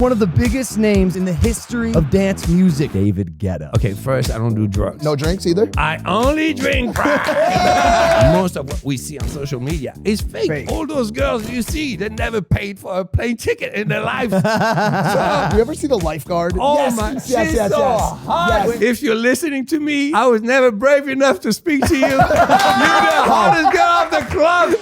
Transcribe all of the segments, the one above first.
One of the biggest names in the history of dance music, David Guetta. Okay, first, I don't do drugs. No drinks either? I only drink pride. Most of what we see on social media is fake. All those girls you see, they never paid for a plane ticket in their life. Do you ever see the Lifeguard? Oh yes, my, yes, she's so hot. Yes. If you're listening to me, I was never brave enough to speak to you. You're the hottest girl of the club.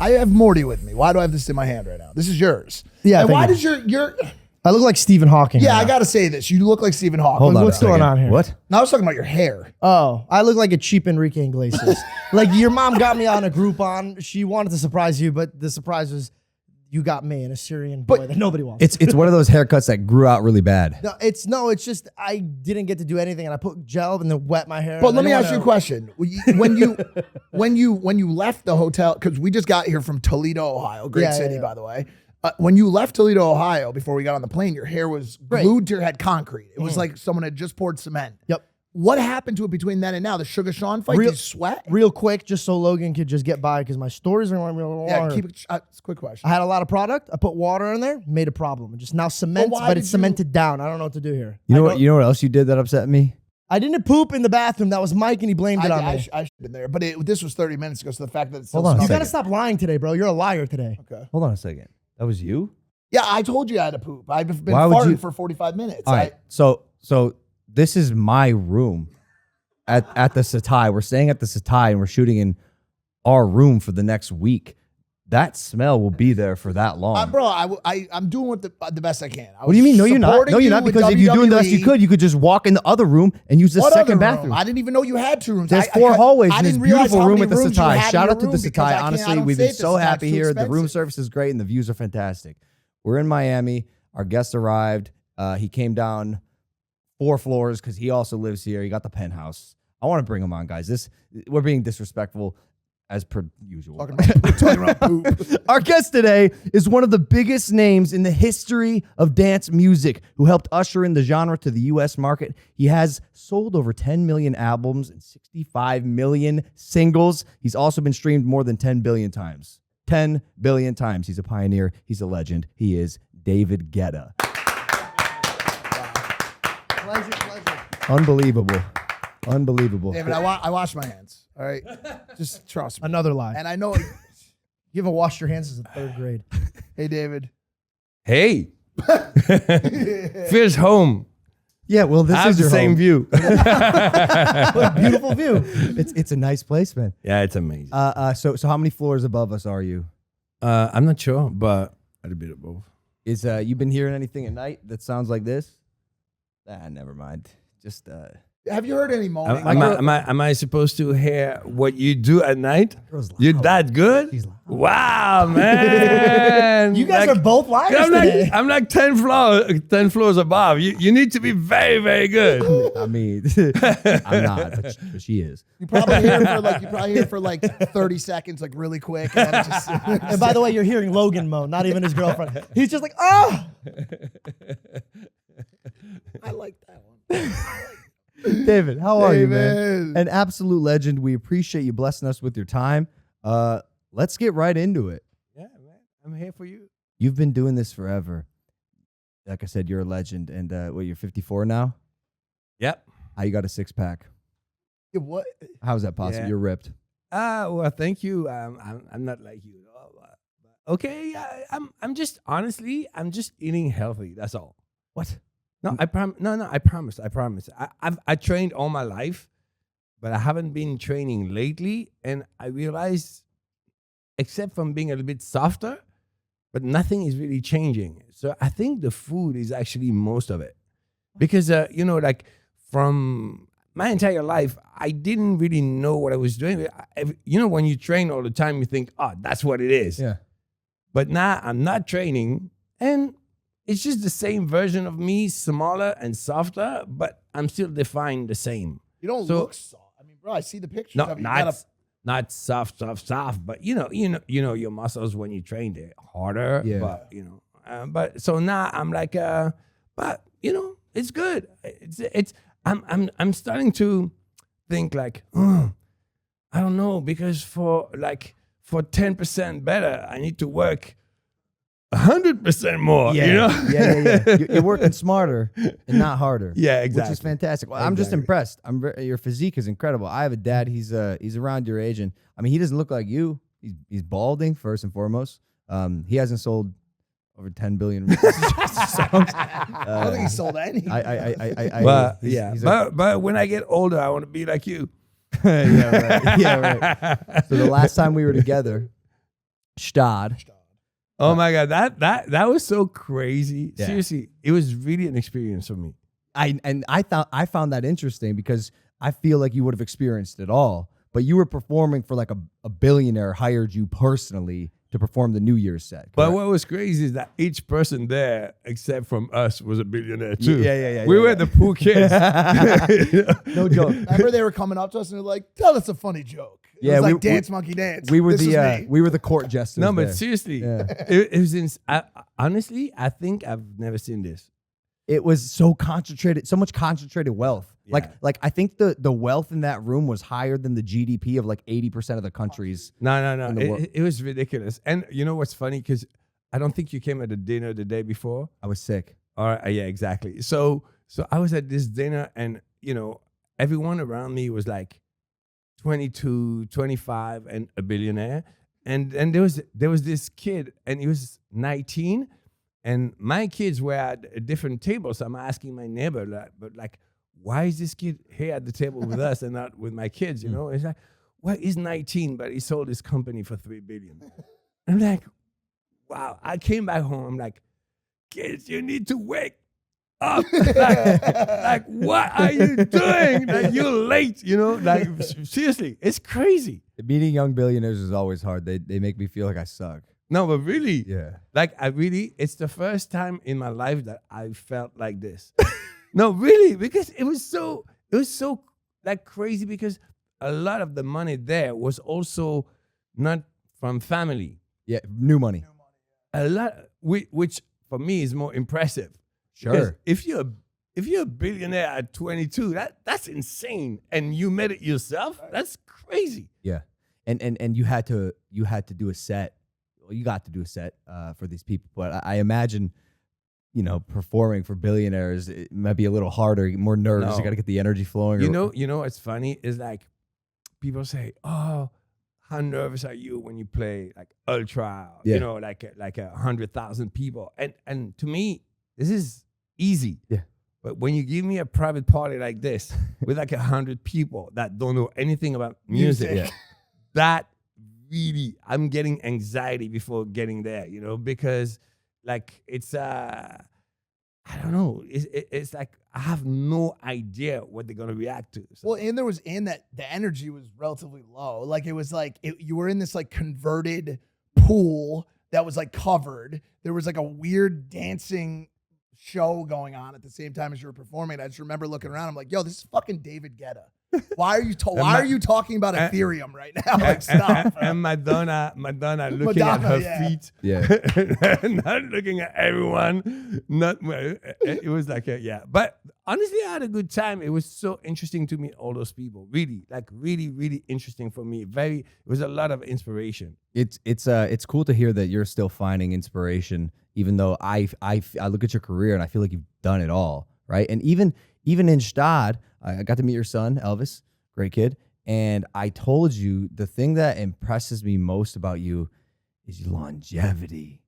I have Morty with me. Why do I have this in my hand right now? This is yours. Yeah, And why thank does your I look like Stephen Hawking. yeah, right I now. gotta say this. You look like Stephen Hawking. Hold on what's a second. going on here? What? Now I was talking about your hair. Oh, I look like a cheap Enrique Iglesias. Like your mom got me on a Groupon. She wanted to surprise you, but the surprise was you got me, an Assyrian boy that nobody wants. It's one of those haircuts that grew out really bad. No, it's just I didn't get to do anything, and I put gel and then wet my hair. But let me ask you a question. When you left the hotel, because we just got here from Toledo, Ohio, great city, by the way. When you left Toledo, Ohio, before we got on the plane, your hair was glued to your head concrete. It was like someone had just poured cement. Yep. What happened to it between then and now? The Sugar Sean fight? Did you sweat? Real quick, just so Logan could just get by, because my stories are going to be a little Yeah, longer. keep it. It's a quick question. I had a lot of product. I put water in there, made a problem. It just now cements, why but did it's you- cemented down. I don't know what to do here. You know what else you did that upset me? I didn't poop in the bathroom. That was Mike, and he blamed it on I me. should have been there, but this was 30 minutes ago, so the fact that it's still Hold on a You smells- got to stop lying today, bro. You're a liar today. Okay. Hold on a second. That was you? Yeah, I told you I had to poop. I've been Why would farting you- for 45 minutes. All right. So this is my room at the Satai. We're staying at the Satai and we're shooting in our room for the next week. That smell will be there for that long. Bro, I'm doing what the best I can. What do you mean? No, you're not. No, you're not. Because if you're doing the best you could just walk in the other room and use the What other second room? bathroom. I didn't even know you had two rooms. There's four hallways in this didn't realize beautiful how room many at the rooms you Satai. had in Shout your out to the room, because I Satai. can't- I Honestly, don't we've stay been at the so Satai. happy It's too here. The room expensive. service is great and the views are fantastic. We're in Miami. Our guest arrived. He came down 4 floors because he also lives here. He got the penthouse. I want to bring him on, guys. We're being disrespectful as per usual. Talking about poop. Our guest today is one of the biggest names in the history of dance music who helped usher in the genre to the U.S. market. He has sold over 10 million albums and 65 million singles. He's also been streamed more than 10 billion times. 10 billion times. He's a pioneer. He's a legend. He is David Guetta. Pleasure. Unbelievable. David, I wash my hands. All right, just trust me. Another lie. And I know. You haven't washed your hands since the 3rd grade. Hey, David. Hey. Feels home. Yeah, well, this I have is the your same home. view. What a beautiful view. It's a nice place, man. Yeah, it's amazing. So how many floors above us are you? I'm not sure, but a bit of both. Is you been hearing anything at night that sounds like this? Never mind. Just Have you heard any moaning? Am I supposed to hear what you do at night? Girl's loud. You're that good? She's loud. Wow, man. You guys are both liars today. I'm like 10 floors above. You need to be very, very good. I mean, I'm not, but she is. You probably hear for like 30 seconds, like really quick. And then just, And by the way, you're hearing Logan moan, not even his girlfriend. He's just like, oh! I like that one. David, how are you, man? David. An absolute legend. We appreciate you blessing us with your time. Let's get right into it. Yeah, man. I'm here for you. You've been doing this forever. Like I said, you're a legend. And you're 54 now? Yep. How you got a 6-pack? Yeah, what? How is that possible? Yeah. You're ripped. Well, thank you. I'm not like you at all. But okay, I'm just eating healthy. That's all. What? No, I promise. I trained all my life, but I haven't been training lately, and I realized, except from being a little bit softer, but nothing is really changing. So I think the food is actually most of it, because like from my entire life, I didn't really know what I was doing. When you train all the time, you think, oh, that's what it is. Yeah. But now I'm not training, and it's just the same version of me, smaller and softer, but I'm still defined the same. You don't So- look soft. I mean, bro, I see the pictures. No, of you. not soft, but you know your muscles when you train, they're harder. Yeah. But but so now I'm like, but it's good. I'm starting to think like, I don't know, because for 10% better, I need to work 100% more. You know? Yeah. You're working smarter and not harder. Yeah, exactly. Which is fantastic. Well, I'm just impressed. Your physique is incredible. I have a dad. He's around your age, and I mean, he doesn't look like you. He's balding first and foremost. He hasn't sold over 10 billion songs. I don't think he sold any. But when I get older, I want to be like you. Yeah, right. So the last time we were together, Stad. Oh my God, that was so crazy. Yeah. Seriously, it was really an experience for me. I found that interesting because I feel like you would have experienced it all, but you were performing for like a billionaire hired you personally to perform the New Year's set. Correct? But what was crazy is that each person there, except from us, was a billionaire too. Yeah. We were the poor kids. No joke. Remember they were coming up to us and they're like, tell us a funny joke. It was like Dance Monkey Dance. We were This was me. we were the court jesters. No, but there. seriously, Yeah. it was honestly, I think I've never seen this. It was so concentrated, so much concentrated wealth. Yeah. Like I think the wealth in that room was higher than the GDP of like 80% of the countries. No. In the world. It was ridiculous. And you know what's funny? Because I don't think you came at the dinner the day before. I was sick. All right, yeah, exactly. So I was at this dinner, and everyone around me was like 22, 25, and a billionaire. And there was this kid, and he was 19, and my kids were at a different table. So I'm asking my neighbor, why is this kid here at the table with us and not with my kids? You know, it's like, well, he's 19, but he sold his company for $3 billion. I'm like, wow. I came back home. I'm like, kids, you need to wake up. like, what are you doing? Like, you're late. Like, seriously, it's crazy. Meeting young billionaires is always hard. They make me feel like I suck. No, but really, Yeah. like, it's the first time in my life that I felt like this. No, really, because it was so like crazy, because a lot of the money there was also not from family. Yeah, new money. A lot, which for me is more impressive. Sure. Because if you're a billionaire at 22, that's insane, and you made it yourself. That's crazy. Yeah. And you had to do a set. Well, you got to do a set for these people, but I imagine, performing for billionaires, it might be a little harder, more nerves. No. You got to get the energy flowing. You know what's funny is, like, people say, "Oh, how nervous are you when you play like ultra?" Yeah. Like 100,000 people. And to me, this is easy. Yeah. But when you give me a private party like this with like 100 people that don't know anything about music, Yeah. that really, I'm getting anxiety before getting there. Because like it's I don't know. It's like I have no idea what they're gonna react to. So. Well, and there was that the energy was relatively low. Like it was like you were in this like converted pool that was like covered. There was like a weird dancing show going on at the same time as you were performing. I just remember looking around. I'm like, yo, this is fucking David Guetta. Why are you talking about Ethereum right now? Like, stop. And Madonna looking at her feet. Yeah. Not looking at everyone. It was like But honestly, I had a good time. It was so interesting to meet all those people. Really, really interesting for me. It was a lot of inspiration. It's cool to hear that you're still finding inspiration, even though I look at your career and I feel like you've done it all, right? And even in Stad, I got to meet your son, Elvis, great kid. And I told you the thing that impresses me most about you is your longevity,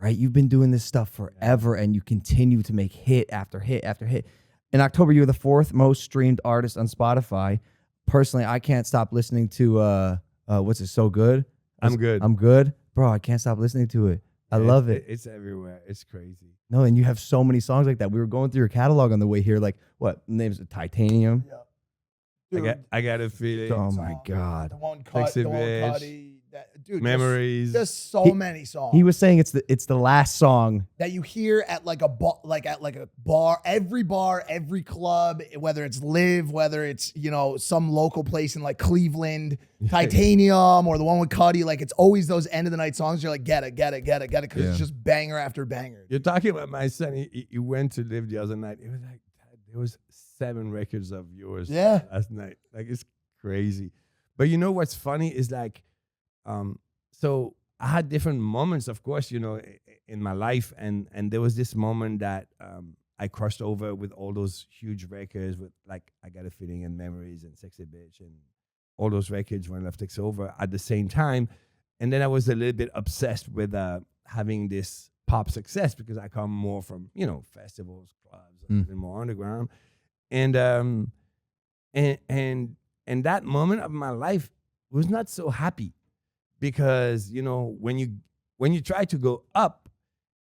right? You've been doing this stuff forever and you continue to make hit after hit after hit. In October, you were the 4th most streamed artist on Spotify. Personally, I can't stop listening to, what's it, So Good? I'm good. I'm good. Bro, I can't stop listening to it. I love it. It's everywhere. It's crazy. No, and you have so many songs like that. We were going through your catalog on the way here. Like, what name's it? Titanium? Dude, I got a feeling. Oh my God. The one Sexy the one Bitch. Cuddy. Dude, Memories. Just so many songs. He was saying it's the last song. that you hear at like a bar, every club, whether it's Live, whether it's some local place in like Cleveland, Titanium, or the one with Cuddy. Like it's always those end of the night songs. You're like, get it, because it's just banger after banger. You're talking about my son. He went to Live the other night. It was like, there was 7 records of yours last night. Like, it's crazy. But you know what's funny is like, so I had different moments, of course, you know, in my life, and there was this moment that I crossed over with all those huge records with like I Got a Feeling and Memories and Sexy Bitch and all those records when Love Takes Over at the same time. And then I was a little bit obsessed with having this pop success because I come more from, you know, festivals, clubs, and more underground. And that moment of my life was not so happy because, you know, when you try to go up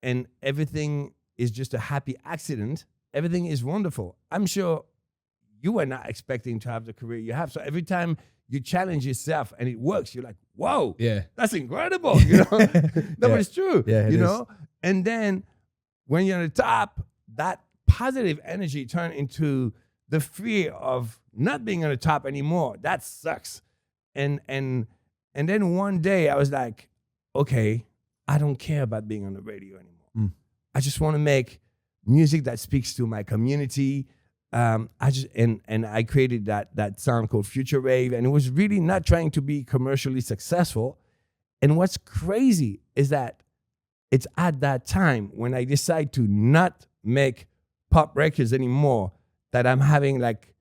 and everything is just a happy accident, everything is wonderful. I'm sure you were not expecting to have the career you have. So every time you challenge yourself and it works, you're like, whoa, that's incredible. You know, no, but it's true, you know? And then when you're on the top, that positive energy turns into the fear of not being on the top anymore. That sucks. And then one day I was like, okay, I don't care about being on the radio anymore. I just want to make music that speaks to my community. I created that sound called Future Rave, and it was really not trying to be commercially successful. And what's crazy is that it's at that time when I decide to not make pop records anymore that I'm having like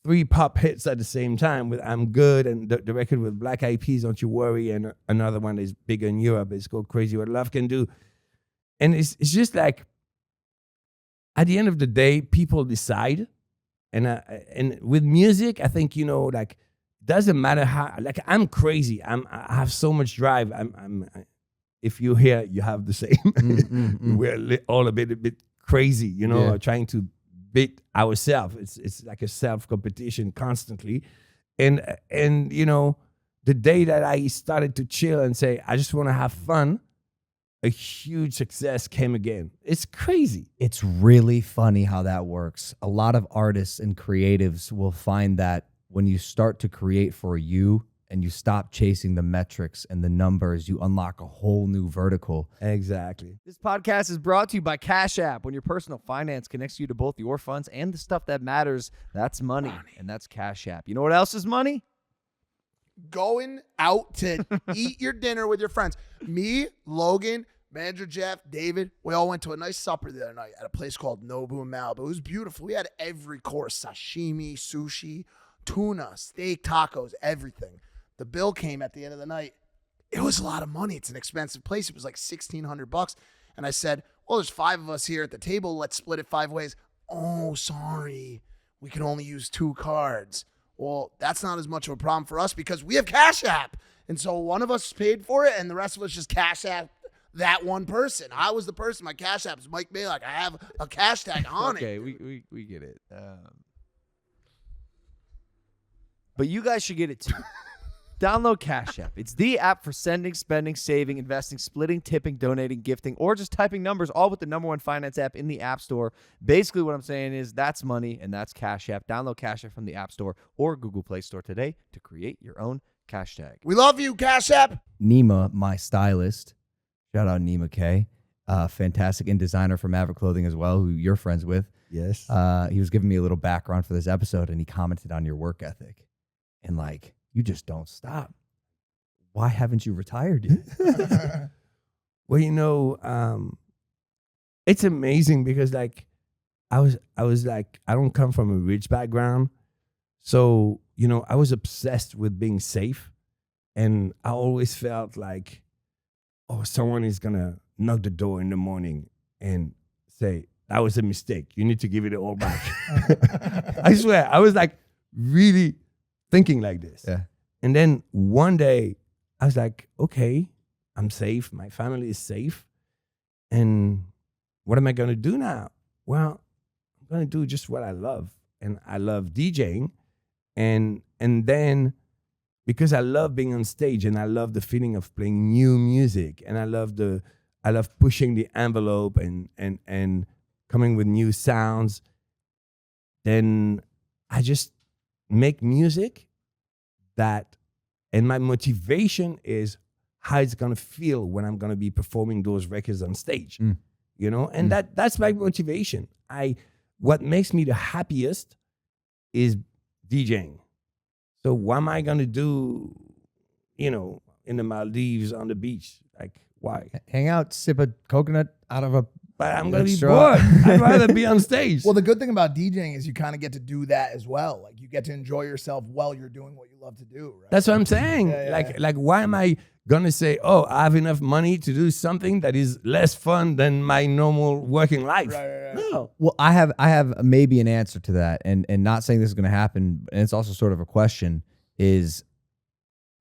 3 pop hits at the same time with I'm Good and the record with Black Eyed Peas, Don't You Worry, and another one is bigger in Europe. It's called Crazy What Love Can Do. And it's just like, at the end of the day, people decide. And with music, I think, you know, like, doesn't matter how, like, I'm crazy. I have so much drive. If you hear, you have the same. We're all a bit crazy, you know, trying to beat ourselves. It's like a self-competition constantly. And you know, the day that I started to chill and say, I just want to have fun, a huge success came again. It's crazy. It's really funny how that works. A lot of artists and creatives will find that when you start to create for you and you stop chasing the metrics and the numbers, you unlock a whole new vertical. Exactly. This podcast is brought to you by Cash App. When your personal finance connects you to both your funds and the stuff that matters, that's money. And that's Cash App. You know what else is money? Going out to eat your dinner with your friends. Me, Logan, manager Jeff, David, we all went to a nice supper the other night at a place called Nobu in Malibu. It was beautiful. We had every course, sashimi, sushi, tuna, steak, tacos, everything. The bill came at the end of the night. It was a lot of money. It's an expensive place. It was like $1,600. And I said, well, there's 5 of us here at the table. Let's split it 5 ways. Oh, sorry. We can only use 2 cards. Well, that's not as much of a problem for us because we have Cash App. And so one of us paid for it and the rest of us just Cash App that one person. I was the person. My Cash App is Mike Baylak. I have a cash tag on it. Okay, we get it. But you guys should get it too. Download Cash App. It's the app for sending, spending, saving, investing, splitting, tipping, donating, gifting, or just typing numbers, all with the #1 finance app in the App Store. Basically, what I'm saying is that's money, and that's Cash App. Download Cash App from the App Store or Google Play Store today to create your own cash tag. We love you, Cash App. Nima, my stylist, shout out Nima K, fantastic and designer for Maverick Clothing as well, who you're friends with. Yes. He was giving me a little background for this episode, and he commented on your work ethic. And like, you just don't stop. Why haven't you retired yet? Well, you know, it's amazing because like I was like, I don't come from a rich background. So, you know, I was obsessed with being safe. And I always felt like, oh, someone is going to knock the door in the morning and say, that was a mistake. You need to give it all back. I swear, I was like really thinking like this. Yeah. And then one day I was like, okay, I'm safe. My family is safe. And what am I going to do now? Well, I'm going to do just what I love. And I love DJing. And then because I love being on stage and I love the feeling of playing new music and I love pushing the envelope and coming with new sounds, then I just make music and my motivation is how it's gonna feel when I'm gonna be performing those records on stage, you know? And that's my motivation. What makes me the happiest is DJing. So what am I gonna do, in the Maldives on the beach? Like, why? Hang out, sip a coconut out of a. But I'm gonna be straw. bored. I'd rather be on stage. Well, the good thing about DJing is you kind of get to do that as well. Like you get to enjoy yourself while you're doing what you love to do, right? That's what I'm saying. Yeah. Like, why am I gonna say, oh, I have enough money to do something that is less fun than my normal working life? Right. No. Well, I have maybe an answer to that, and not saying this is going to happen, and it's also sort of a question. Is,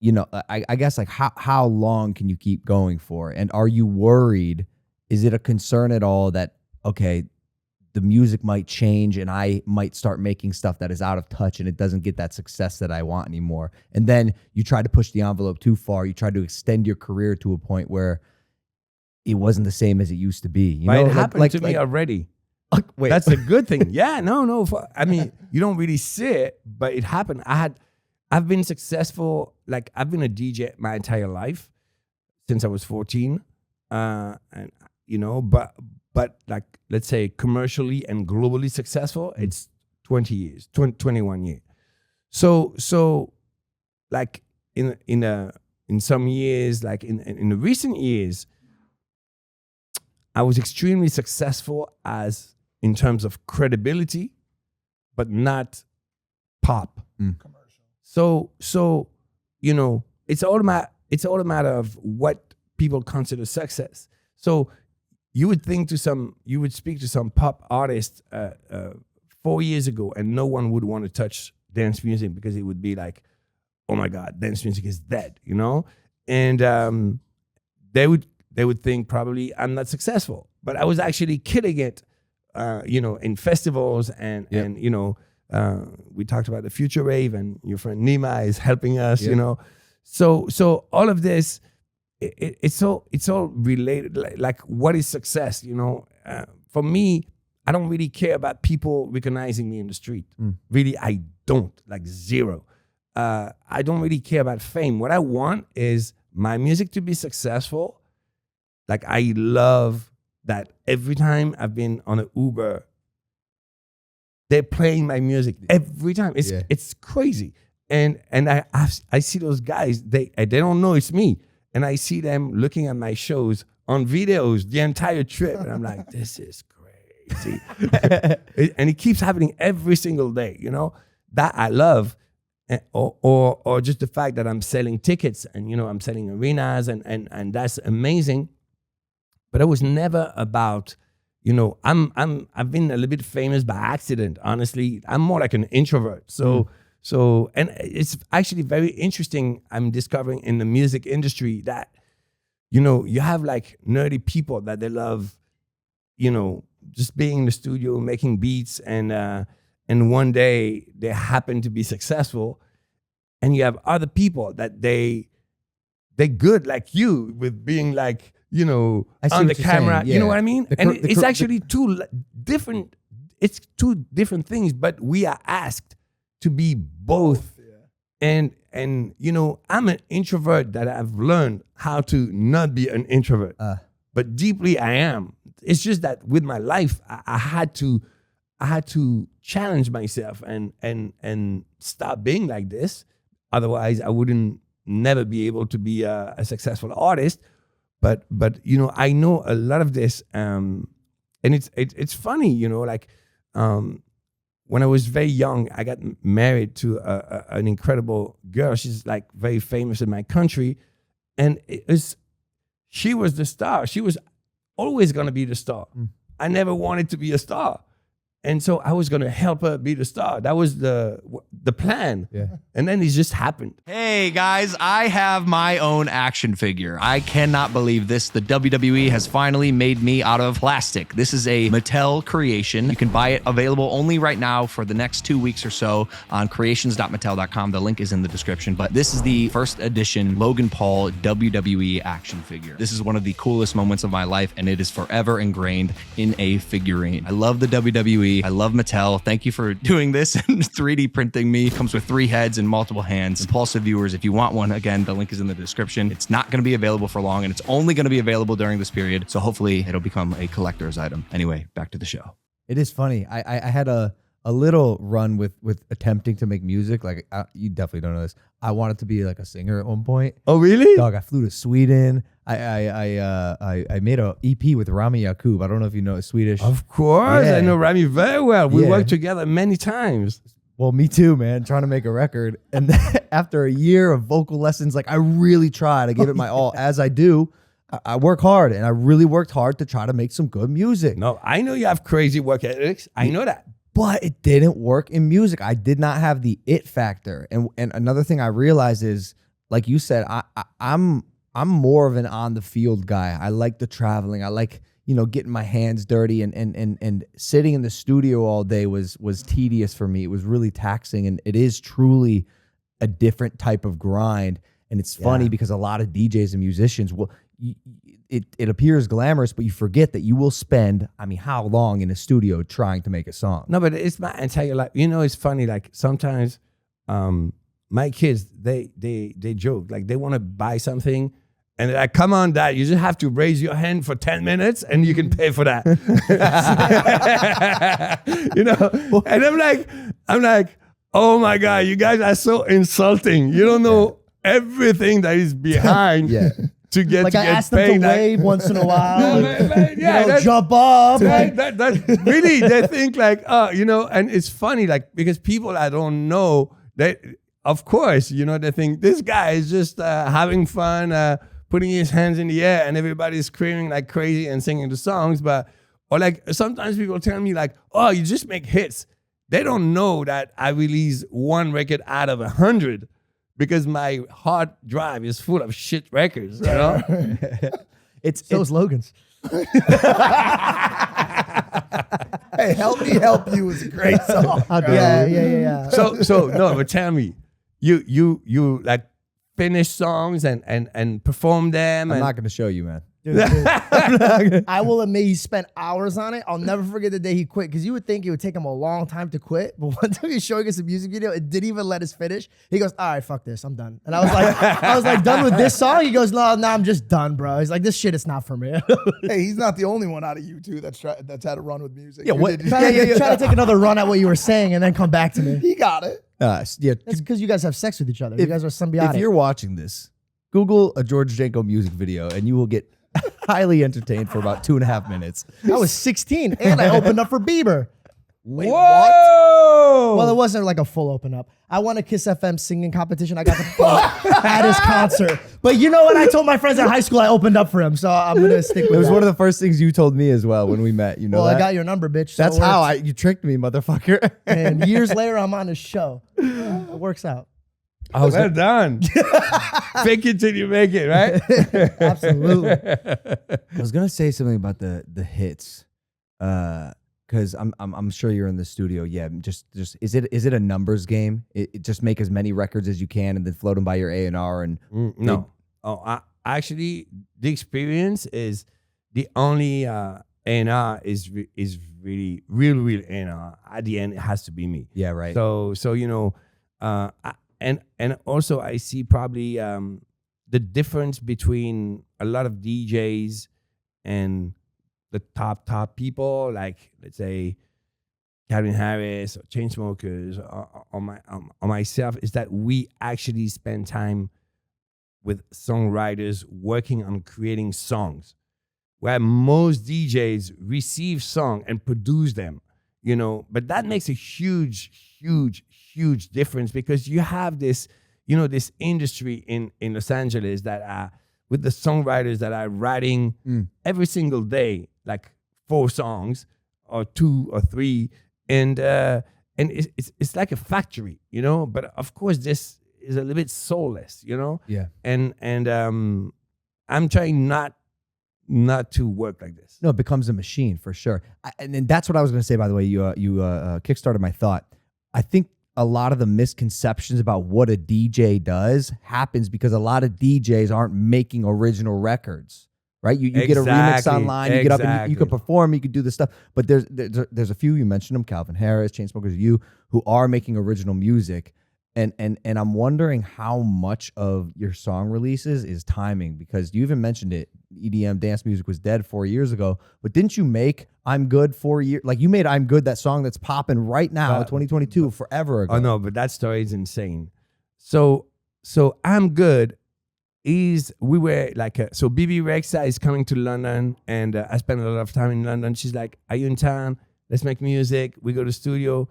I guess like how long can you keep going for, and are you worried? Is it a concern at all that, okay, the music might change and I might start making stuff that is out of touch and it doesn't get that success that I want anymore? And then you try to push the envelope too far. You try to extend your career to a point where it wasn't the same as it used to be. It happened to me already. Wait, That's a good thing. Yeah, no. I mean, you don't really see it, but it happened. I've been successful. Like, I've been a DJ my entire life since I was 14. But like, let's say commercially and globally successful, it's 20 years, 21 years. So like in some years, like in the recent years, I was extremely successful in terms of credibility, but not pop. So it's all a matter of what people consider success. So you would speak to some pop artist 4 years ago, and no one would want to touch dance music because it would be like, oh my God, dance music is dead, And they would think probably I'm not successful, but I was actually killing it, in festivals and we talked about the Future Rave, and your friend Nima is helping us, So all of this. It's all related. Like what is success? For me, I don't really care about people recognizing me in the street. Really, I don't. Like zero. I don't really care about fame. What I want is my music to be successful. Like I love that every time I've been on an Uber, they're playing my music every time. It's crazy. And I see those guys. They don't know it's me. And I see them looking at my shows on videos the entire trip. And I'm like, this is crazy. And it keeps happening every single day, That I love. Or just the fact that I'm selling tickets and, I'm selling arenas and that's amazing. But it was never about, I've been a little bit famous by accident, honestly. I'm more like an introvert. So, and it's actually very interesting. I'm discovering in the music industry that, you have like nerdy people that they love, just being in the studio, making beats, and one day they happen to be successful. And you have other people that they're good like you with being like, on the camera, you know what I mean? It's actually two different things, but we are asked to be both. And I'm an introvert that I've learned how to not be an introvert, but deeply I am. It's just that with my life, I had to challenge myself and stop being like this. Otherwise, I wouldn't never be able to be a successful artist. But I know a lot of this, and it's funny, when I was very young, I got married to an incredible girl. She's like very famous in my country. And she was the star. She was always going to be the star. I never wanted to be a star. And so I was going to help her be the star. That was the plan. Yeah. And then it just happened. Hey guys, I have my own action figure. I cannot believe this. The WWE has finally made me out of plastic. This is a Mattel creation. You can buy it available only right now for the next 2 weeks or so on creations.mattel.com. The link is in the description. But this is the first edition Logan Paul WWE action figure. This is one of the coolest moments of my life, and it is forever ingrained in a figurine. I love the WWE. I love Mattel. Thank you for doing this and 3D printing me. It comes with 3 heads and multiple hands. Impaulsive viewers, if you want one, again, the link is in the description. It's not going to be available for long, and it's only going to be available during this period. So hopefully it'll become a collector's item. Anyway, back to the show. It is funny. I had a a little run with attempting to make music. Like you definitely don't know this. I wanted to be like a singer at one point. Oh, really? Dog, I flew to Sweden. I made a EP with Rami Yacoub. I don't know if you know Swedish. Of course, Yeah. I know Rami very well. We Yeah. worked together many times. Well, me too, man. Trying to make a record. And then after a year of vocal lessons, like I really tried. I gave it my all. As I do, I work hard, and I really worked hard to try to make some good music. No, I know you have crazy work ethics. I know that. But it didn't work in music. I did not have the it factor. And another thing I realized is, like you said, I'm more of an on the field guy. I like the traveling. I like, getting my hands dirty, and sitting in the studio all day was tedious for me. It was really taxing, and it is truly a different type of grind. And it's funny because a lot of DJs and musicians will, it appears glamorous, but you forget that you will spend, how long in a studio trying to make a song? No, but it's my entire life. It's funny. Like sometimes, my kids they joke like they want to buy something, and they're like, "Come on, Dad, you just have to raise your hand for 10 minutes, and you can pay for that." And I'm like, oh my God, you guys are so insulting. You don't know everything that is behind. To get Like to I get asked them paid, to like, wave once in a while. that's- Jump up. that really, they think like, and it's funny, like, because people I don't know, of course, they think this guy is just having fun, putting his hands in the air, and everybody's screaming like crazy and singing the songs. Or like sometimes people tell me like, oh, you just make hits. They don't know that I release one record out of 100. Because my hard drive is full of shit records, It's Those Logan's. Hey, Help Me Help You is a great song. Yeah. So no, but tell me, you like finish songs and perform them. I'm and not going to show you, man. Dude. I will admit he spent hours on it. I'll never forget the day he quit, because you would think it would take him a long time to quit. But one time he's showing us a music video, it didn't even let us finish. He goes, "All right, fuck this, I'm done." And I was like, done with this song? He goes, no, I'm just done, bro. He's like, this shit is not for me. Hey, he's not the only one out of you two that's had a run with music. Yeah, You what- did- Try to take another run at what you were saying and then come back to me. He got it. Yeah. It's because you guys have sex with each other. You guys are symbiotic. If you're watching this, Google a George Janko music video, and you will get highly entertained for about 2.5 minutes. I was 16 and I opened up for Bieber. Wait, Whoa! Well, it wasn't like a full open up. I won a Kiss FM singing competition. I got to at his concert. But you know what? I told my friends in high school I opened up for him, so I'm gonna stick with It was that. one of the first things you told me as well when we met. You know Well, that? I got your number, bitch. So That's it how works. you tricked me, motherfucker. And years later, I'm on his show. It works out. Well done. Fake it till you make it, right? Absolutely. I was gonna say something about the hits, because I'm sure you're in the studio. Yeah, just is it a numbers game? It just make as many records as you can and then float them by your A&R and No. Actually, the experience is the only A&R is really real A&R. At the end, it has to be me. yeah, right. So and also I see probably the difference between a lot of DJs and the top people, like let's say Calvin Harris or Chainsmokers or myself, is that we actually spend time with songwriters working on creating songs, where most DJs receive song and produce them, but that makes a huge difference, because you have this, this industry in Los Angeles that with the songwriters that are writing every single day, like 4 songs or 2 or 3, and it's like a factory, but of course this is a little bit soulless, Yeah. and I'm trying not to work like this. No, it becomes a machine for sure. And then that's what I was going to say, by the way. You kickstarted my thought. I think a lot of the misconceptions about what a DJ does happens because a lot of DJs aren't making original records, right? You get a remix Exactly, online, you get up and you could exactly. perform, you could do this stuff. But there's a few, you mentioned them, Calvin Harris, Chainsmokers, you, who are making original music. And I'm wondering how much of your song releases is timing, because you even mentioned it. EDM dance music was dead 4 years ago. But didn't you make I'm Good 4 years? Like you made I'm Good, that song that's popping right now, 2022, forever ago. Oh no, but that story is insane. So I'm Good. We were like, so Bebe Rexha is coming to London, and I spent a lot of time in London. She's like, are you in town? Let's make music. We go to the studio,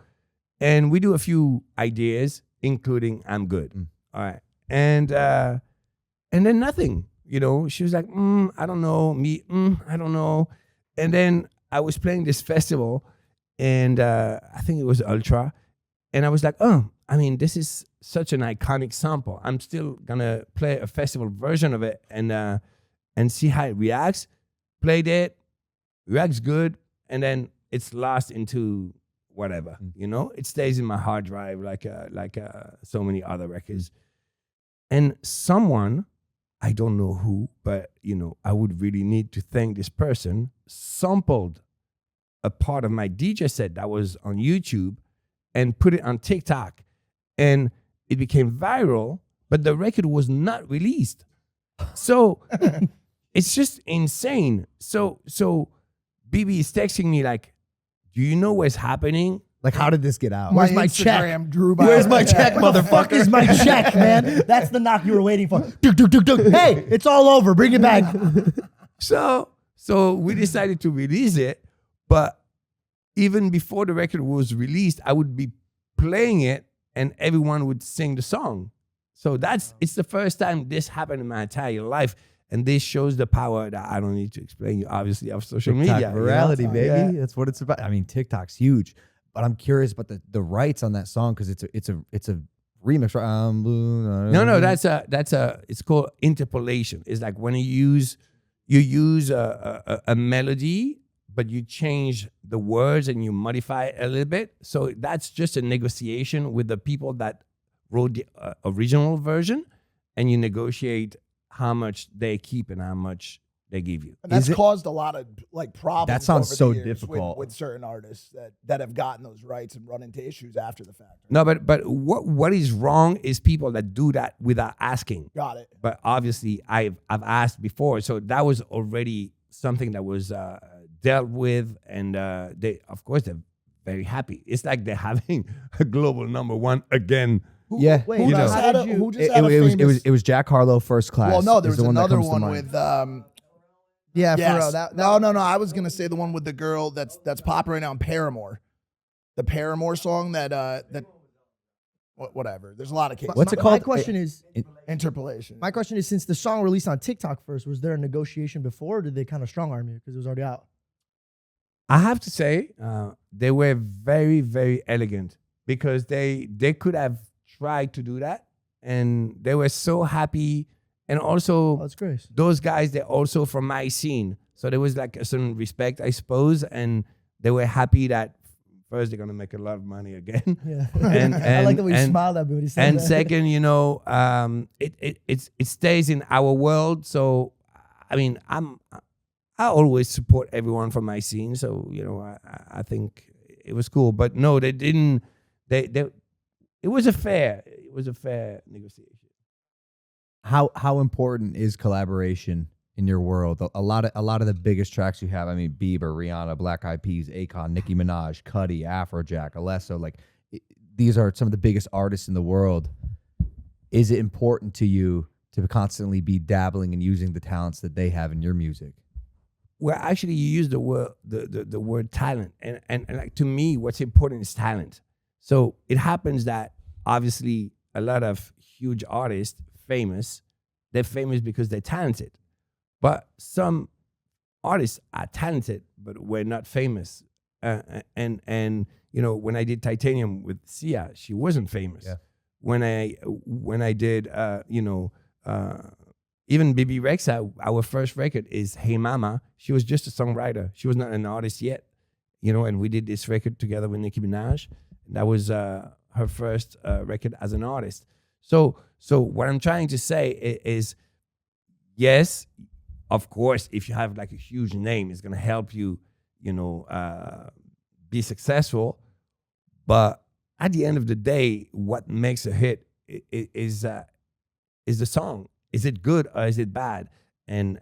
and we do a few ideas, including I'm Good. All right. And then nothing, you know. She was like, I don't know. I don't know. And then I was playing this festival, and I think it was Ultra, and I was like, I mean, this is such an iconic sample. I'm still gonna play a festival version of it and see how it reacts. Played it, reacts good, and then it's lost into whatever. You know, it stays in my hard drive like so many other records. And someone, I don't know who, but you know, I would really need to thank this person, sampled a part of my DJ set that was on YouTube and put it on TikTok. And it became viral, but the record was not released. So it's just insane. So BB is texting me like, do you know what's happening? Like, how did this get out? Where's my check? Where's my check, motherfucker? Is my check, man? That's the knock you were waiting for. Duk, duk, duk, duk. Hey, it's all over. Bring it back. So we decided to release it, but even before the record was released, I would be playing it and everyone would sing the song. So it's the first time this happened in my entire life. And this shows the power that I don't need to explain you, obviously, of social media. Virality, baby. Yeah. That's what it's about. I mean, TikTok's huge, but I'm curious about the rights on that song because it's a remix. Right? No, it's called interpolation. It's like when you use a melody, but you change the words and you modify it a little bit. So that's just a negotiation with the people that wrote the original version, and you negotiate how much they keep and how much they give you. And that's caused a lot of like problems. That sounds over so the years difficult with certain artists that have gotten those rights and run into issues after the fact. No, but what is wrong is people that do that without asking. Got it. But obviously, I've asked before, so that was already something that was dealt with, and they're very happy. It's like they're having a global #1 again. Yeah, Wait, Who you know, just had it was Jack Harlow, First Class. Well, no, there is was the that another comes to one mind. with yeah, yes. for real. That, No. I was gonna say the one with the girl that's popping right now in Paramore. The Paramore song that whatever. There's a lot of cases. What's it my called? question is, Interpolation. my question is, since the song released on TikTok first, was there a negotiation before, or did they kind of strong arm you because it was already out? I have to say, they were very, very elegant because they could have tried to do that, and they were so happy. And also, Oh, that's great. those guys, they're also from my scene, so there was like a certain respect, I suppose, and they were happy that first they're gonna make a lot of money again. Yeah. And I like the way you smiled at me when he said and that. second, you know, it stays in our world. So I mean, I always support everyone from my scene. So you know, I think it was cool. But no, they didn't. It was a fair negotiation. How important is collaboration in your world? A lot of the biggest tracks you have. I mean, Bieber, Rihanna, Black Eyed Peas, Akon, Nicki Minaj, Cudi, Afrojack, Alesso. Like these are some of the biggest artists in the world. Is it important to you to constantly be dabbling and using the talents that they have in your music? Well, actually, you use the word talent, and like to me, what's important is talent. So it happens that obviously a lot of huge artists, they're famous because they're talented. But some artists are talented, but we're not famous. And you know, when I did Titanium with Sia, she wasn't famous. Yeah. When I did even Bebe Rexha, our first record is Hey Mama. She was just a songwriter. She was not an artist yet, you know. And we did this record together with Nicki Minaj. That was her first record as an artist. So what I'm trying to say is, yes, of course, if you have like a huge name, it's gonna help you, you know, be successful. But at the end of the day, what makes a hit is the song. Is it good or is it bad? And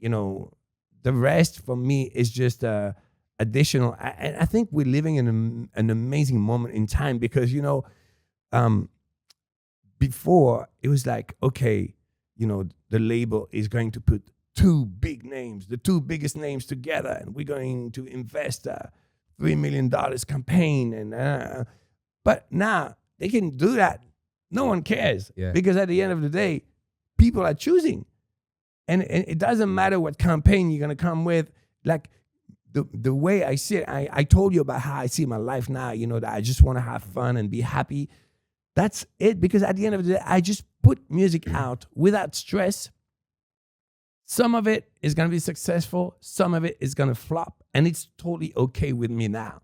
the rest for me is just additional. And I think we're living in an amazing moment in time because, before it was like, okay, the label is going to put two big names, the two biggest names together, and we're going to invest $3 million campaign. But now they can do that. No one cares because at the end of the day, people are choosing. And it doesn't matter what campaign you're going to come with. Like the way I see it, I told you about how I see my life now, that I just want to have fun and be happy. That's it. Because at the end of the day, I just put music out without stress. Some of it is going to be successful. Some of it is going to flop. And it's totally okay with me now.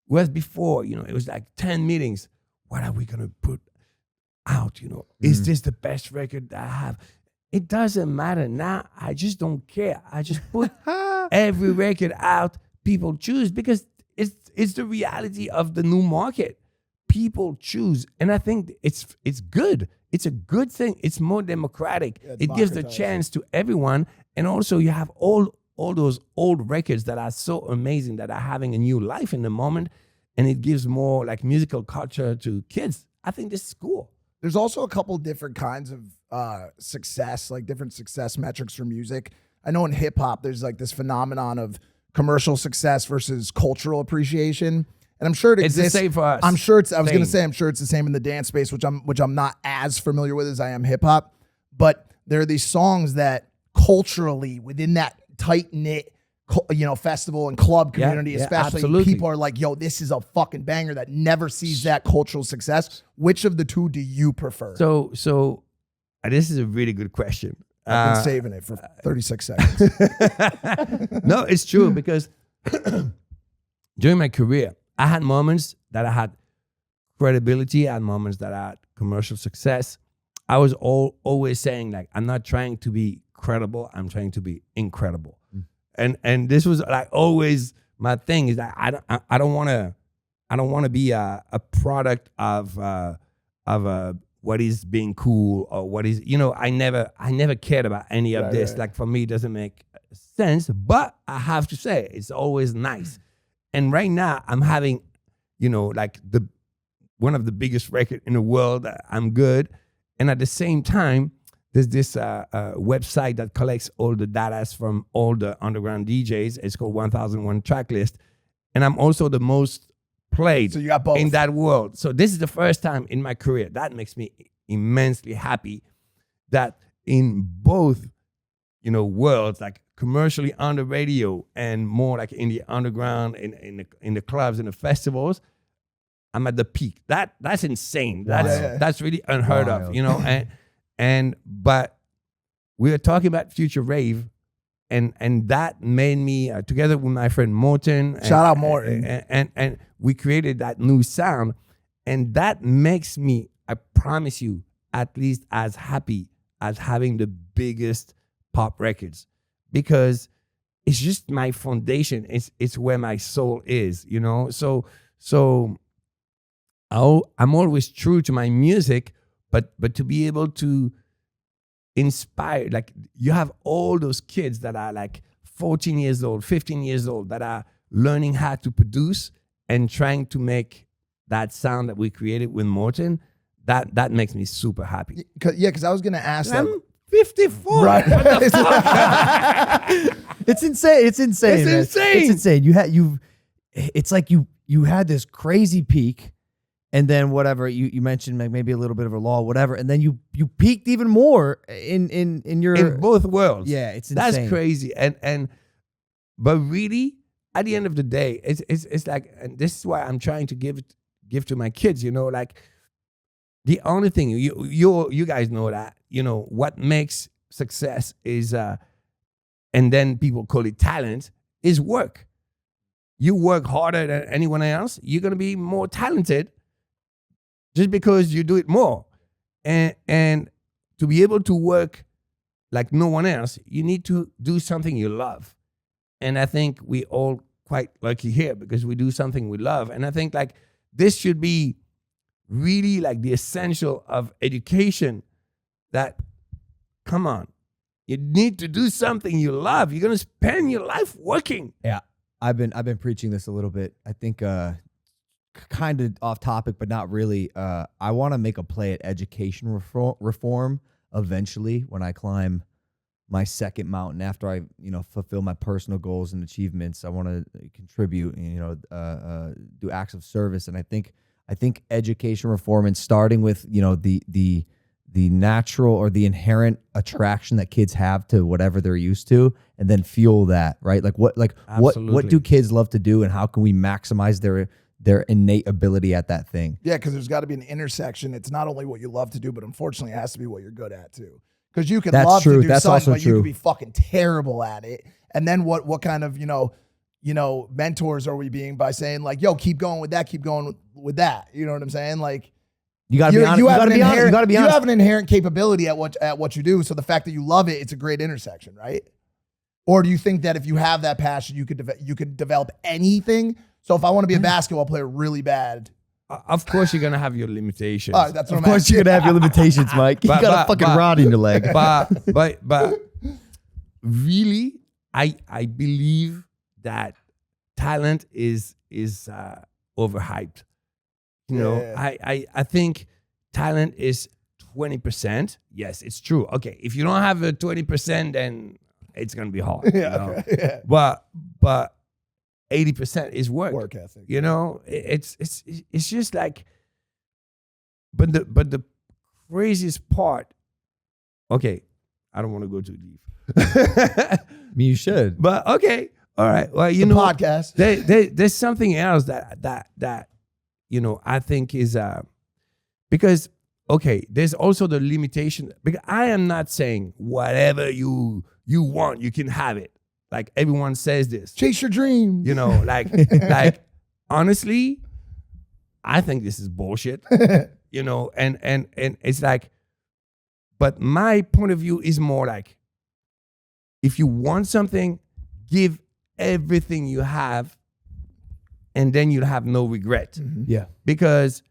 Whereas before, it was like 10 meetings. What are we going to put out? Is this the best record that I have? It doesn't matter. Now, I just don't care. I just put every record out. People choose because it's the reality of the new market. People choose. And I think it's good. It's a good thing. It's more democratic. It gives the chance to everyone. And also you have all those old records that are so amazing that are having a new life in the moment. And it gives more like musical culture to kids. I think this is cool. There's also a couple different kinds of success, like different success metrics for music. I know in hip hop, there's like this phenomenon of commercial success versus cultural appreciation. And I'm sure it exists. It's the same for us. I'm sure it's the same in the dance space, which I'm not as familiar with as I am hip hop. But there are these songs that culturally within that tight knit, festival and club community, especially, absolutely. people are like, yo, this is a fucking banger that never sees that cultural success. Which of the two do you prefer? So this is a really good question. I've been saving it for 36 seconds. No, it's true because during my career, I had moments that I had credibility. I had moments that I had commercial success. I was always saying, like, I'm not trying to be credible. I'm trying to be incredible. And this was like always my thing is that I don't want to be a product of what is being cool or what is, I never cared about any of this. Like for me, it doesn't make sense, but I have to say it's always nice. And right now I'm having, like one of the biggest records in the world. I'm good. And at the same time, there's this website that collects all the data from all the underground DJs. It's called 1001 Tracklist. And I'm also the most played so you got both. In that world. So this is the first time in my career. That makes me immensely happy that in both, worlds, like commercially on the radio and more like in the underground, in the clubs and the festivals, I'm at the peak. That's insane. That's really unheard of, but we were talking about Future Rave, and that made me together with my friend Morten. Shout out Morten. And we created that new sound, and that makes me, I promise you, at least as happy as having the biggest pop records, because it's just my foundation. It's where my soul is, So I'm always true to my music, but to be able to inspire, like you have all those kids that are like 14 years old, 15 years old, that are learning how to produce and trying to make that sound that we created with Morten. That makes me super happy. Because I was gonna ask that. I'm 54. Right. It's insane. It's insane. It's man. insane. It's insane. It's like you had this crazy peak, and then whatever you mentioned, maybe a little bit of a lull, whatever, and then you peaked even more in your in both worlds. Yeah, it's insane. That's crazy. But really, at the end of the day, it's like, and this is why I'm trying to give to my kids. Like the only thing you guys know that what makes success is and then people call it talent, is work. You work harder than anyone else, you're gonna be more talented just because you do it more. And to be able to work like no one else, you need to do something you love. And I think we all quite lucky here because we do something we love. And I think like this should be really like the essential of education, that, come on, You need to do something you love. You're gonna spend your life working. Yeah, I've been preaching this a little bit. I think kind of off topic, but not really. I want to make a play at education reform eventually when I climb my second mountain after I fulfill my personal goals and achievements. I want to contribute, do acts of service, and I think education reform and starting with the natural or the inherent attraction that kids have to whatever they're used to, and then fuel that, right? Like what do kids love to do, and how can we maximize their innate ability at that thing? Yeah, because there's got to be an intersection. It's not only what you love to do, but unfortunately, it has to be what you're good at too. Because you can love to do something, but you can be fucking terrible at it. And then what kind of mentors are we being by saying like, yo, keep going with that, keep going with that? You know what I'm saying? Like, you gotta be honest. You gotta be honest. You have an inherent capability at what you do. So the fact that you love it, it's a great intersection, right? Or do you think that if you have that passion, you could develop anything? So if I want to be a basketball player really bad, of course you're gonna have your limitations. That's what of course you're gonna have your limitations, Mike. You got a fucking rod in your leg. But really, I believe that talent is overhyped. I think talent is 20%. Yes, it's true. Okay, if you don't have a 20%, then it's gonna be hard. Yeah. But 80% is work ethic. It's just like, but the craziest part. Okay, I don't want to go too deep. I mean, you should. But okay, all right. Well, podcast. There's something else that I think is because there's also the limitation, because I am not saying whatever you want, you can have it. Like everyone says this. Chase your dream. Like honestly, I think this is bullshit. And it's like, but my point of view is more like, if you want something, give everything you have, and then you'll have no regret. Mm-hmm. Yeah. Because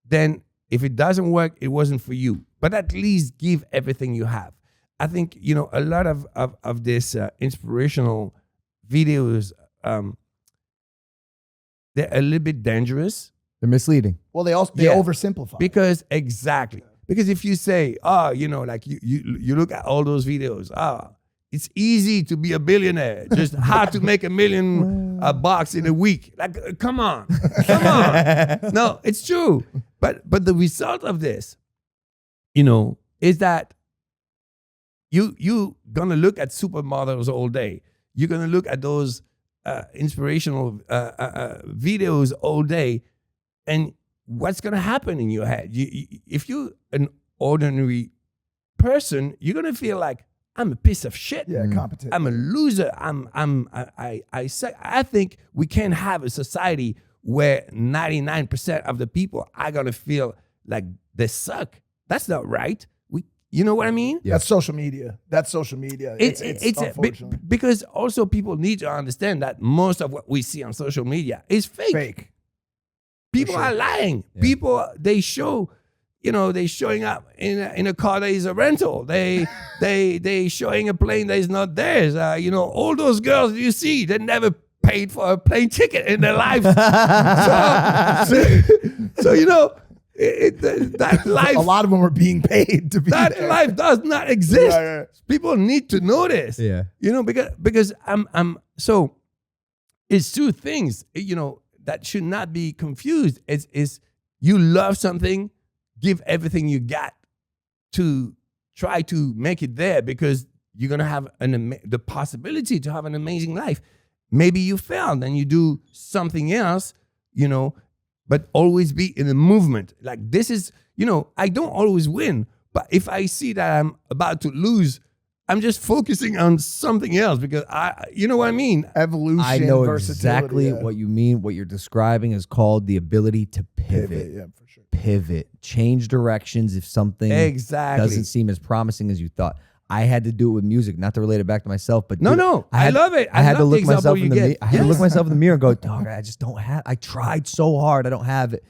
then if it doesn't work, it wasn't for you. But at least give everything you have. I think, a lot of this inspirational videos, they're a little bit dangerous. They're misleading. Well, they oversimplify. Because if you say, like you look at all those videos, it's easy to be a billionaire, just how to make $1 million bucks in a week. Like, come on. No, it's true. But the result of this, is that you gonna look at supermodels all day. You're gonna look at those inspirational videos all day, and what's gonna happen in your head? If you're an ordinary person, you're gonna feel like, I'm a piece of shit. Yeah, competent. I'm a loser. I think we can't have a society where 99% of the people are gonna feel like they suck. That's not right. You know what I mean? Yeah. That's social media. It's unfortunately. Because also people need to understand that most of what we see on social media is fake. People are lying. Yeah. People, they show, they showing up in a car that is a rental. They showing a plane that is not theirs. All those girls you see, they never paid for a plane ticket in their life. So that life, a lot of them are being paid to be that there. Life does not exist. Yeah. People need to know this. Yeah. Because I'm so it's two things, that should not be confused. It's you love something, give everything you got to try to make it there, because you're gonna have the possibility to have an amazing life. Maybe you failed and you do something else, but always be in a movement. Like this is, I don't always win, but if I see that I'm about to lose, I'm just focusing on something else, because you know what I mean? Evolution, I know versatility, exactly what you mean. What you're describing is called the ability to pivot. Yeah, for sure. Pivot, change directions if something doesn't seem as promising as you thought. I had to do it with music, not to relate it back to myself, but no, I love it. I had to look myself in the mirror. I had to look myself in the mirror and go, dog, I just don't have. I tried so hard, I don't have it.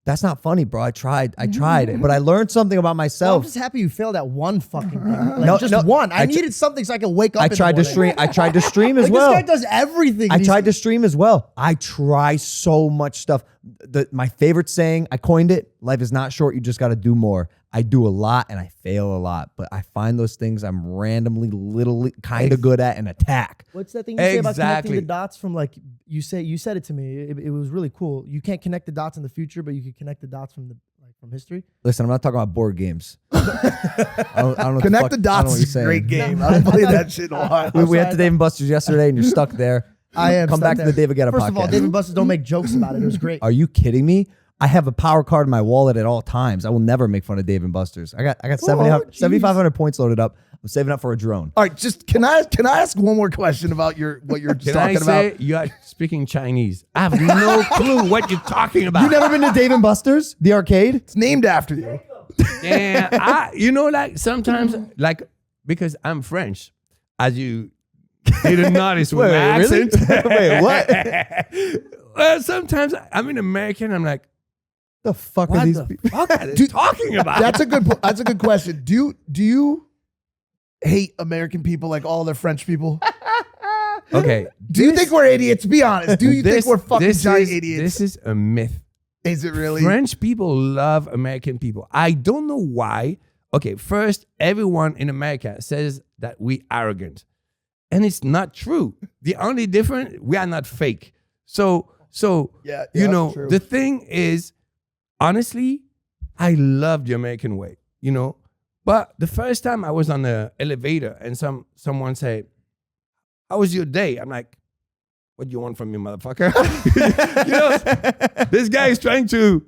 That's not funny, bro. I tried it, but I learned something about Well, I'm myself. just happy you failed at one fucking thing. Like, No, just no, one. I I needed something so I could wake up. I in the tried to morning. stream. I tried to stream as Like, well. This guy does everything. I tried to stream as well. I try so much stuff. My favorite saying, I coined it: life is not short, you just got to do more. I do a lot and I fail a lot, but I find those things I'm randomly, kind of good at and attack. What's that thing you say about connecting Exactly. the dots from like you said it to me. It was really cool. You can't connect the dots in the future, but you can connect the dots from from history. Listen, I'm not talking about board games. I don't know. Connect the Dots is a great game. I haven't played that shit in a while. We had to Dave and Buster's yesterday, and you're stuck there. I am. Come stuck back to there. the David Guetta First podcast. of all, David Buster's don't make jokes about it. It was great. Are you kidding me? I have a power card in my wallet at all times. I will never make fun of Dave and Buster's. I got 7,500 points loaded up. I'm saving up for a drone. All right, just can I ask one more question about what you're Can talking I say about? you are speaking Chinese? I have no clue what you're talking about. You never been to Dave and Buster's, the arcade? It's named after you. Yeah, like sometimes, like because I'm French, as you didn't notice with my accent. Wait, what? Well, sometimes I'm an American. I'm like, The fuck are what these the people? fuck are they talking about? That's a good question. Do you hate American people like all the French people? Okay. Do you think we're idiots? Be honest. Do you think we're fucking giant idiots? This is a myth. Is it really? French people love American people. I don't know why. Okay, first, everyone in America says that we arrogant. And it's not true. The only difference, we are not fake. So Yeah, you know, true. the thing is, honestly, I love the American way, you know. But the first time I was on the elevator and someone said, "How was your day?" I'm like, "What do you want from me, motherfucker?" You know, this guy is trying to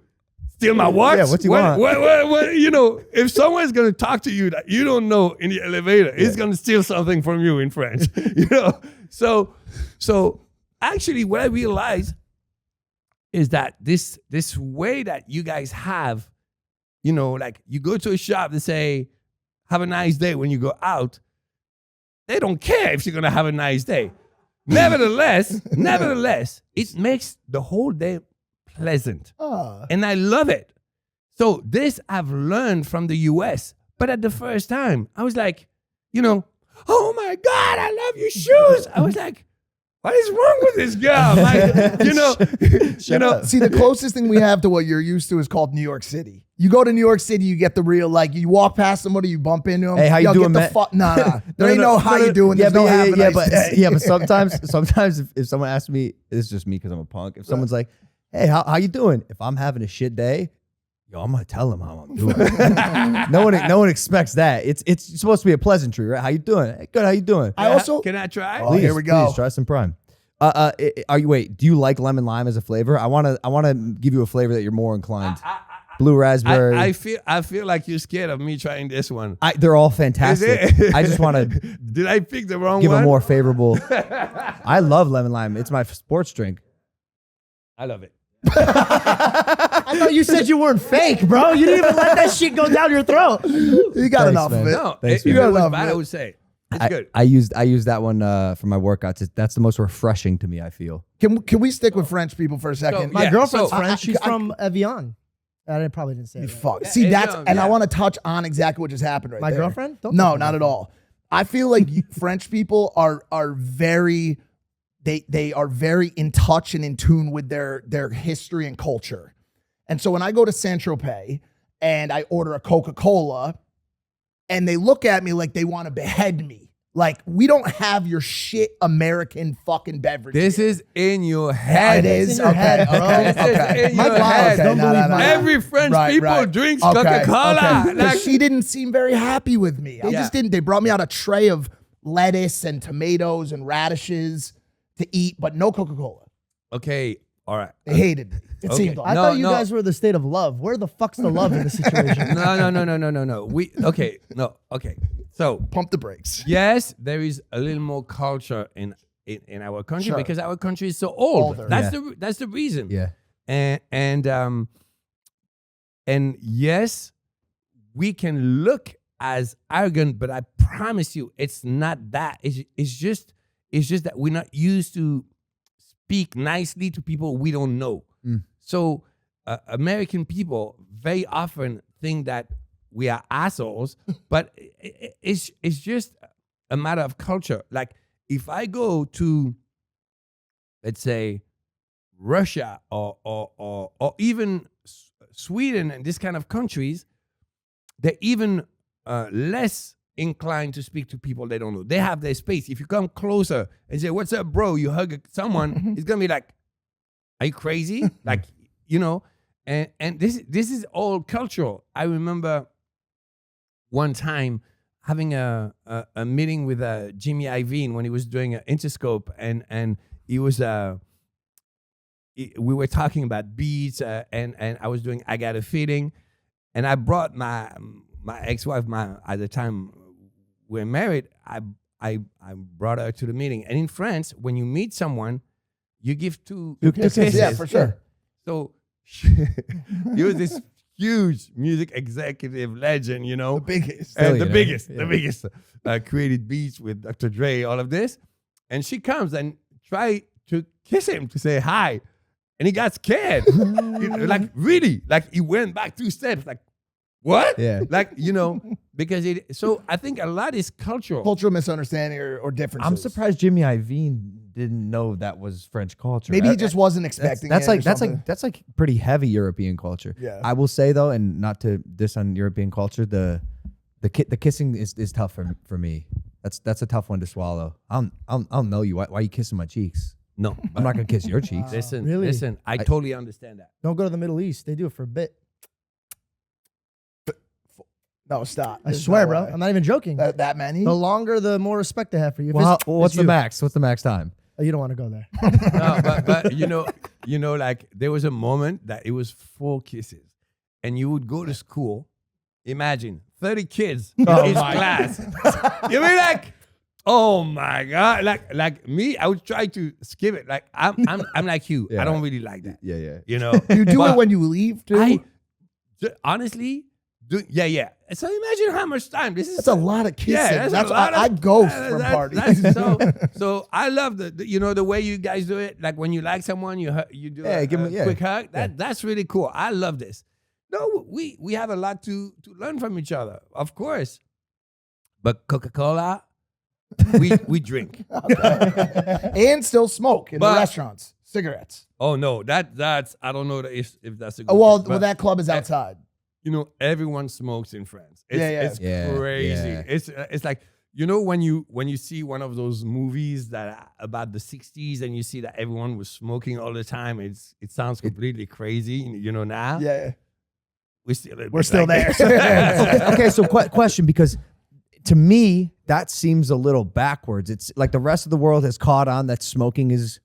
steal my watch. Yeah, what do you want? What, you know, if someone's gonna talk to you that you don't know in the elevator, he's gonna steal something from you in French. You know, so actually, what I realized is that this way that you guys have, you know, like you go to a shop, they say, "Have a nice day" when you go out. They don't care if you're gonna have a nice day. Nevertheless, it makes the whole day pleasant. And I love it. So this I've learned from the US. But at the first time, I was like, you know, "Oh my God, I love your shoes." I was like, what is wrong with this girl? Like, you know, See, the closest thing we have to what you're used to is called New York City. You go to New York City, you get the real, like, you walk past somebody, you bump into them. Hey, how you doing, man? Nah. There ain't no how you doing. There's no have a nice day. but sometimes if someone asks me, it's just me because I'm a punk. If someone's like, "Hey, how you doing?" If I'm having a shit day, yo, I'm gonna tell them how I'm doing. No one expects that. It's supposed to be a pleasantry, right? How you doing? Hey, good. How you doing? I also, can I try? Oh, here we go. Please try some Prime. Do you like lemon lime as a flavor? I wanna give you a flavor that you're more inclined. Blue raspberry. I feel like you're scared of me trying this one. They're all fantastic. Is it? I just want to Did I pick the wrong give one? a more favorable. I love lemon lime. It's my sports drink. I love it. I thought you said you weren't fake, bro. You didn't even let that shit go down your throat. you got Thanks, enough man. of it. No, Thanks, if man. it You was love bad, it. I would say it's good. I used that one for my workouts. That's the most refreshing to me, I feel. Can we stick with French people for a second? My Yeah, girlfriend's so- French. She's from Evian. probably didn't say You it right. fuck. See, Yeah, that's no, and I yeah. want to touch on exactly what just happened right My there. girlfriend? Don't No, touch my not at all. I feel like French people are very they are very in touch and in tune with their history and culture. And so when I go to Saint-Tropez and I order a Coca-Cola and they look at me like they want to behead me. Like, we don't have your shit American fucking beverage. This here. is in your head. It is in your okay. head, bro. Okay. This is Okay. in My your blouse, head. don't believe my- Every French people drinks Coca-Cola. Okay. Like, She didn't seem very happy with me. They Yeah. just didn't. They brought me out a tray of lettuce and tomatoes and radishes to eat, but no Coca-Cola. okay, all right. They hated me. It Okay. seemed like. I No, thought you no. guys were the state of love. Where the fuck's the love in the situation? No. Okay. So Pump the brakes. yes, there is a little more culture in our country Sure. because our country is so old. Older. That's the reason. Yeah. And yes, we can look as arrogant, but I promise you, it's not that. It's just that we're not used to speak nicely to people we don't know. Mm. So American people very often think that we are assholes, but it's just a matter of culture. Like if I go to, let's say, Russia or even Sweden and this kind of countries, they're even less inclined to speak to people they don't know. They have their space. If you come closer and say, "What's up, bro?" You hug someone, it's gonna be like, "Are you crazy?" Like, you know. And this is all cultural. I remember one time having a meeting with Jimmy Iovine when he was doing an Interscope, and he was we were talking about beats, and I was doing I Got a Feeling, and I brought my ex-wife, at the time we were married, I brought her to the meeting. And in France, when you meet someone, you give two kisses. Yeah, for sure. So he was this huge music executive legend, you know. The biggest. And the biggest. Created beats with Dr. Dre, all of this. And she comes and try to kiss him to say hi. And he got scared. Like, really? Like, he went back 2 steps. Like, what? Yeah. Like, you know, because so I think a lot is cultural. Cultural misunderstanding or differences. I'm surprised Jimmy Iovine didn't know that was French culture. Maybe he just wasn't expecting that's it. like or that's something. like that's like pretty heavy European culture. Yeah. I will say though, and not to diss on European culture, the kissing is tough for me. That's a tough one to swallow. I don't know you. Why are you kissing my cheeks? No. I'm not gonna kiss your cheeks. Listen, I totally understand that. Don't go to the Middle East. They do it for a bit. No, stop. I There's swear, no bro. way. I'm not even joking. That many? The longer, the more respect they have for you. If Well, it's- what's it's the you. max? What's the max time? Oh, you don't want to go there. No, but you know, like there was a moment that it was 4 kisses, and you would go to school. Imagine 30 kids in his class. You mean like, oh my god, like me, I would try to skip it. Like I'm like you. Yeah. I don't really like that. Yeah. You know, You do But it when you leave, too? honestly, yeah. So imagine how much time this is. That's a lot of kissing. Yeah, that's a lot of- I'd ghost from parties. So I love the way you guys do it. Like when you like someone, you do Yeah, a give 'em- yeah. quick hug. That's really cool. I love this. No, we have a lot to learn from each other, of course. But Coca-Cola, we drink. And still smoke in the But- restaurants. Cigarettes. Oh no, that's I don't know if that's a good Oh, well, thing, well, but, that club is outside. you know, everyone smokes in France. It's, Yeah, yeah. it's Yeah, crazy. yeah. It's like, you know, when you see one of those movies that are about the 60s and you see that everyone was smoking all the time, it sounds completely crazy, you know, now. Yeah. We're still like there. Okay, so question, because to me that seems a little backwards. It's like the rest of the world has caught on that smoking is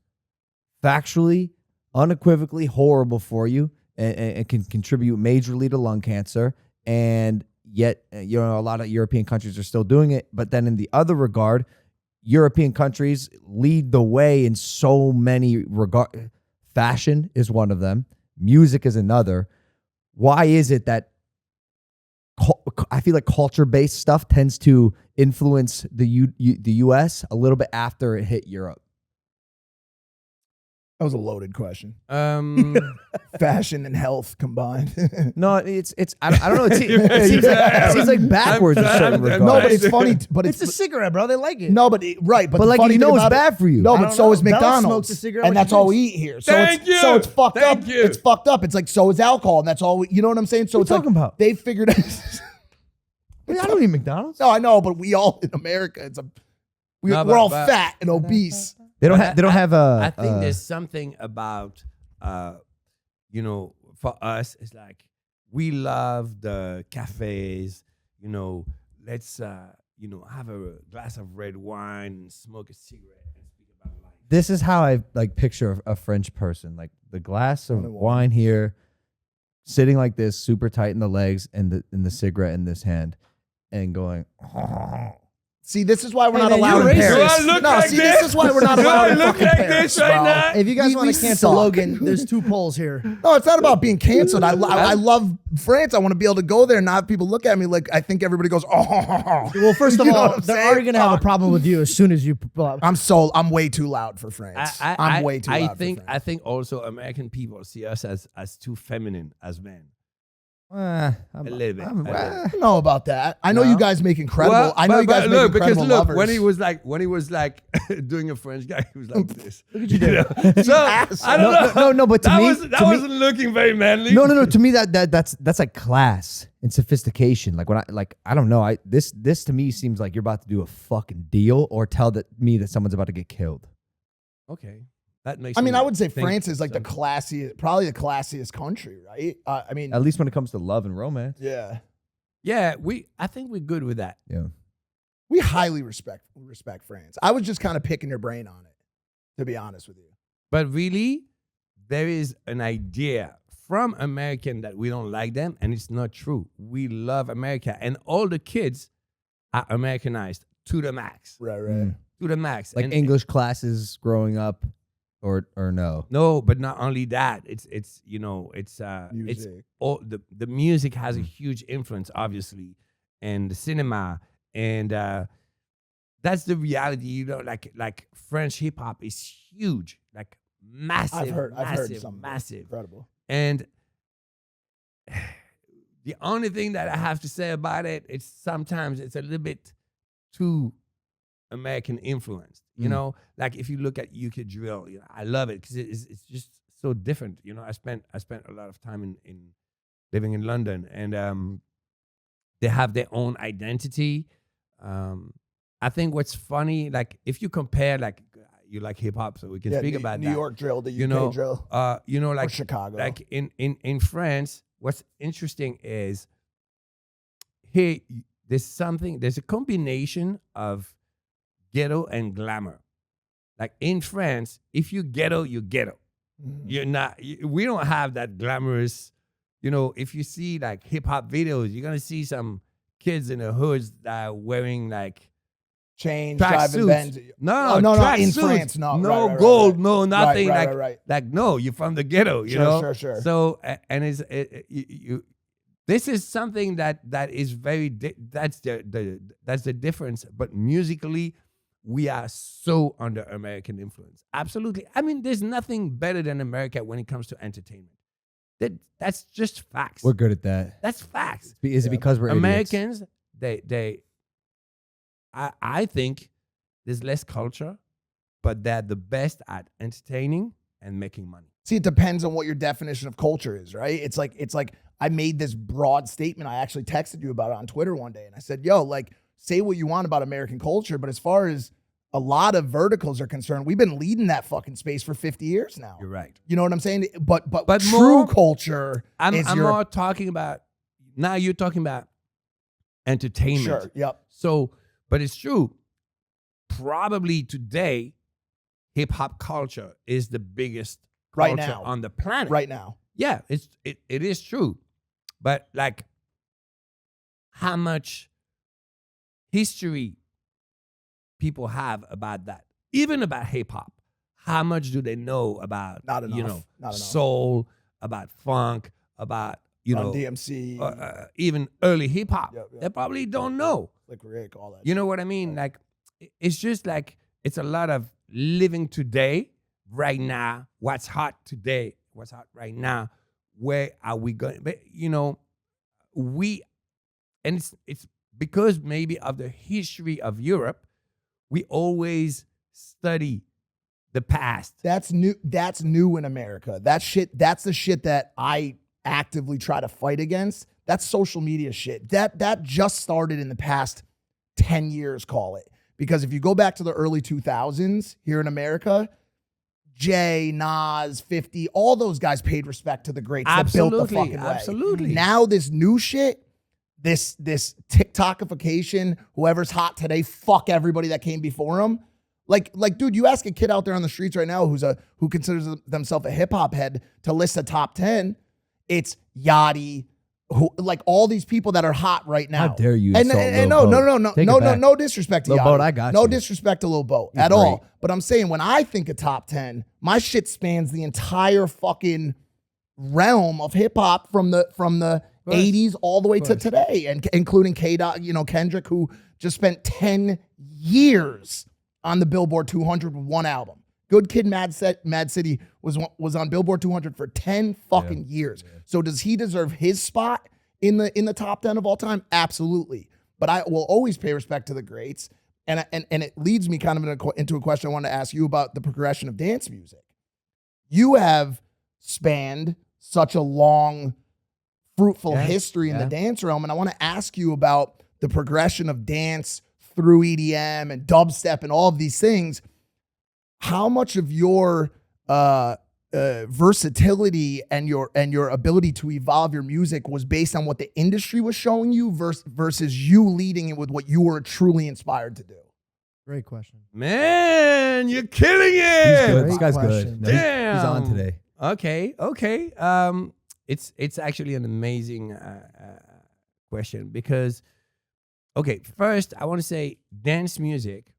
factually, unequivocally horrible for you and can contribute majorly to lung cancer. And yet, you know, a lot of European countries are still doing it. But then in the other regard, European countries lead the way in so many regard. Fashion is one of them. Music is another. Why is it that I feel like culture-based stuff tends to influence the U.S. a little bit after it hit Europe? That was a loaded question. Um, Fashion and health combined. No, it's I don't know. It seems like backwards in certain regards. No, but it's funny. But It's a cigarette, bro. They like it. no, but right. But But the like funny you thing know it's about it- bad for you. No, I but don't so know. is Bella McDonald's, smokes a cigarette and when that's she all we drinks. eat here. So Thank it's you. so it's fucked Thank up. you. It's fucked up. It's like so is alcohol, and that's all we. You know what I'm saying? So What it's are you like talking about? they figured. I don't eat McDonald's. No, I know, but we all in America. No, we're all but- fat and obese. They don't have a. I think there's something about, you know, for us, it's like we love the cafes, you know, let's, you know, have a glass of red wine and smoke a cigarette and speak about life. This is how I like picture a French person, like the glass of wine here, sitting like this, super tight in the legs, and the cigarette in this hand, and going, See, this is why we're Hey, not man, allowed you're in racist. Paris. Do I look no, like see, this? this is why we're not Do allowed I in look fucking like Paris, this right bro. now? If you guys We- want we to cancel suck. Logan, there's 2 polls here. No, it's not about being canceled. I love France. I want to be able to go there and not have people look at me like I think everybody goes, oh. Well, first of You know all, what I'm they're saying? already gonna have a problem with you as soon as you. I'm way too loud for France. I'm way too loud for France. I think also American people see us as too feminine as men. I'm, A little bit. I don't know about that. I know No? you guys make incredible. Well, I know you guys make look, because incredible look, lovers. when he was like doing a French guy, he was like this. Look at you there. So asshole. I don't know. No, but to that me- wasn't to me- looking very manly. No. To me, that's like class and sophistication. Like when I don't know. This to me seems like you're about to do a fucking deal or tell me that someone's about to get killed. Okay, that makes. I mean, me I would say think France is like the something. classiest, probably the classiest country, right? I mean, At least when it comes to love and romance. yeah, Yeah, I think we're good with that. Yeah. we highly respect France. I was just kind of picking your brain on it, to be honest with you. But really, there is an idea from American that we don't like them, and it's not true. We love America, and all the kids are Americanized to the max. Right. Mm. To the max. Like And- English classes growing up, or no. No, but not only that. It's it's Music. all the music has a huge influence, obviously, and the cinema, and that's the reality. You know, like French hip hop is huge, like massive. I've heard massive, something massive. incredible. And the only thing that I have to say about it, it's sometimes it's a little bit too American influenced. You know, like if you look at UK drill, you know, I love it because it's just so different. You know, I spent a lot of time in living in London, and they have their own identity. I think what's funny, like if you compare, like you like hip hop, so we can speak about New that. York drill, the UK You know, drill, or or Chicago. like in France, what's interesting is here there's a combination of ghetto and glamour. Like in France, if you ghetto, you ghetto. You're not. We don't have that glamorous. You know, if you see like hip hop videos, you're gonna see some kids in the hoods that are wearing like Chains, track driving suits. Benz. No, no, track in suits. France, no, no right, gold, right. no nothing. Right. Like no, you're from the ghetto. You Sure, know, sure. So and this is something that is very that's the difference. But musically, we are so under American influence. Absolutely. I mean, there's nothing better than America when it comes to entertainment. That's just facts. We're good at that. That's facts. Is it because we're idiots? Americans, I think there's less culture, but they're the best at entertaining and making money. See, it depends on what your definition of culture is, right? It's like I made this broad statement. I actually texted you about it on Twitter one day, and I said, "Yo, like, say what you want about American culture, but as far as a lot of verticals are concerned, we've been leading that fucking space for 50 years now. You're right. You know what I'm saying? But true more- culture I'm is more talking about, now you're talking about entertainment. Sure, yep. So, but it's true. Probably today, hip hop culture is the biggest Right culture now. on the planet. Right now. Yeah, it is true. But like, how much history people have about that, even about hip hop? How much do they know about, Not enough. you know, Not enough. soul, about funk, about, you Run know, DMC, even early hip hop? Yep, yep. They probably don't know. like Rick, all that. You know what I mean? Like, it's just like, it's a lot of living today, right now, what's hot today, what's hot right now, where are we going? But, you know, and it's because maybe of the history of Europe, we always study the past. That's new. That's new in America. That's the shit that I actively try to fight against. That's social media shit. That just started in the past 10 years, call it. Because if you go back to the early 2000s here in America, Jay, Nas, 50, all those guys paid respect to the greats that built the fucking way. Absolutely. Now this new shit, this TikTokification, whoever's hot today, fuck everybody that came before him. Like, dude, you ask a kid out there on the streets right now who considers themselves a hip hop head to list a top 10, it's Yachty, who like all these people that are hot right now. How dare you And, insult and Lil no, Boat. Take it back. no disrespect to Lil Yachty. Boat, I got no you. disrespect to Lil Boat He's at great. all. But I'm saying when I think of top 10, my shit spans the entire fucking realm of hip hop from the 80s all the way to today, and including Kendrick, who just spent 10 years on the Billboard 200 with one album. Good Kid, Mad City was on Billboard 200 for 10 fucking years. Yeah. So does he deserve his spot in the top 10 of all time? Absolutely. But I will always pay respect to the greats. And it leads me kind of into a question I wanted to ask you about the progression of dance music. You have spanned such a long, fruitful history in the dance realm, and I want to ask you about the progression of dance through EDM and dubstep and all of these things. How much of your versatility and your ability to evolve your music was based on what the industry was showing you versus you leading it with what you were truly inspired to do? Great question. Man, you're killing He's it. good. This guy's question. good. No, he's on today. Okay. It's actually an amazing question because, okay, first I want to say dance music.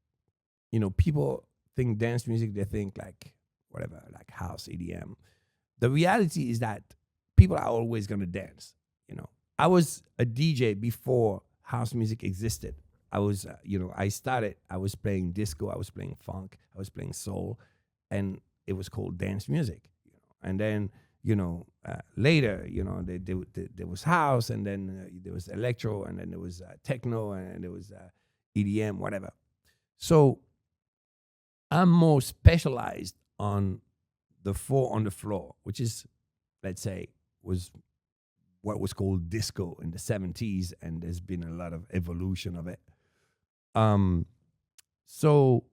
You know, people think dance music, they think like whatever, like house, EDM. The reality is that people are always gonna dance. You know, I was a DJ before house music existed. I was, I was playing disco, I was playing funk, I was playing soul, and it was called dance music. And then, later, there was house, and then there was electro, and then there was techno, and there was EDM, whatever. So I'm more specialized on the 4 on the floor, which is, let's say, was what was called disco in the 70s, and there's been a lot of evolution of it. So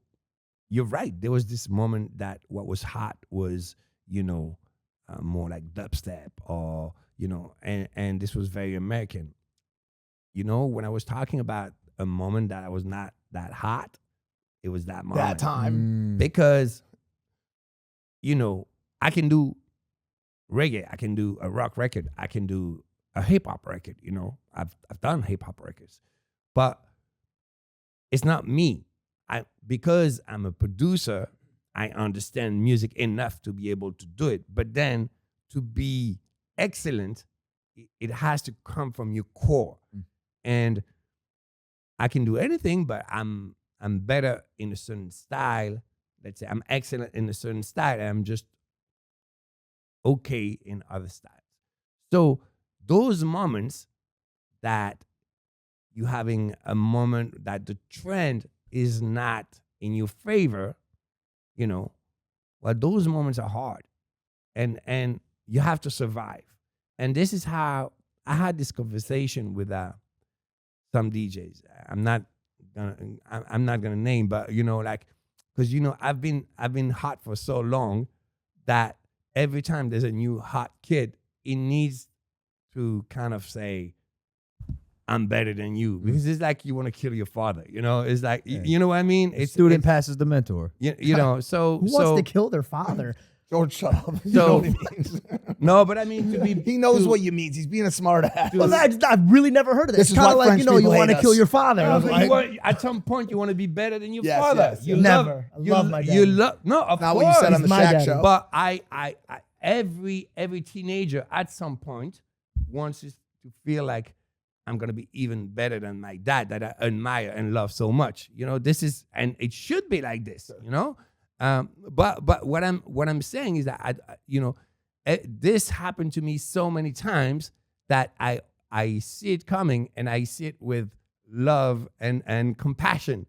you're right. There was this moment that what was hot was, more like dubstep or, and this was very American. When I was talking about a moment that I was not that hot, it was that moment. That time. Because, I can do reggae, I can do a rock record, I can do a hip hop record, I've done hip hop records, but it's not me. Because I'm a producer, I understand music enough to be able to do it. But then to be excellent, it has to come from your core. And I can do anything, but I'm better in a certain style. Let's say I'm excellent in a certain style, and I'm just okay in other styles. So those moments that you having a moment that the trend is not in your favor, well, those moments are hard, and you have to survive. And this is how I had this conversation with some DJs. I'm not gonna name, but because I've been hot for so long that every time there's a new hot kid, it needs to kind of say, I'm better than you, because it's like you want to kill your father. It's like you know what I mean. It's student passes the mentor. So who wants to kill their father? George, shut up. You know what he means. No, but I mean, he knows what you mean. He's being a smart ass. Well, I've really never heard of this. This It's is kind of why like, French you people want to hate kill us. your father. I was like, at some point you want to be better than your Yes, father. yes. You Never. love, I love my dad. You love no, of Not course. what you said on the my Shaq daddy. show. But I every teenager at some point wants to feel like I'm gonna be even better than my dad that I admire and love so much. This is, and it should be like this. But what I'm saying is that this happened to me so many times that I see it coming, and I see it with love and compassion.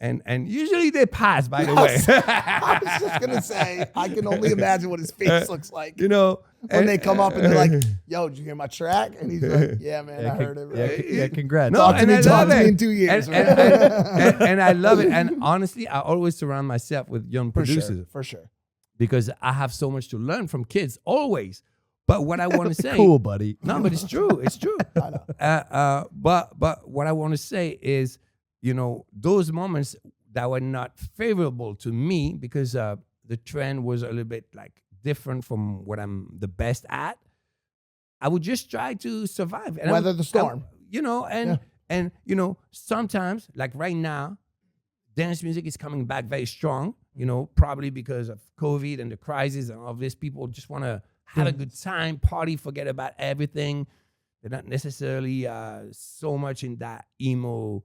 And usually they pass, by the way. I was just gonna say, I can only imagine what his face looks like. When They come up and they're like, "Yo, did you hear my track?" And he's like, "Yeah, man, I heard it." Right? Yeah, congrats. No, Talk to and me, I talk love to me it. in 2 years. And I love it. And honestly, I always surround myself with young producers For sure. because I have so much to learn from kids, always. But what I want to say, Cool, buddy. no, but it's true. It's true. I know. But what I want to say is, those moments that were not favorable to me because the trend was a little bit like different from what I'm the best at. I would just try to survive. And Weather the storm. And sometimes, like right now, dance music is coming back very strong, probably because of COVID and the crisis and all of this. People just want to have a good time, party, forget about everything. They're not necessarily so much in that emo,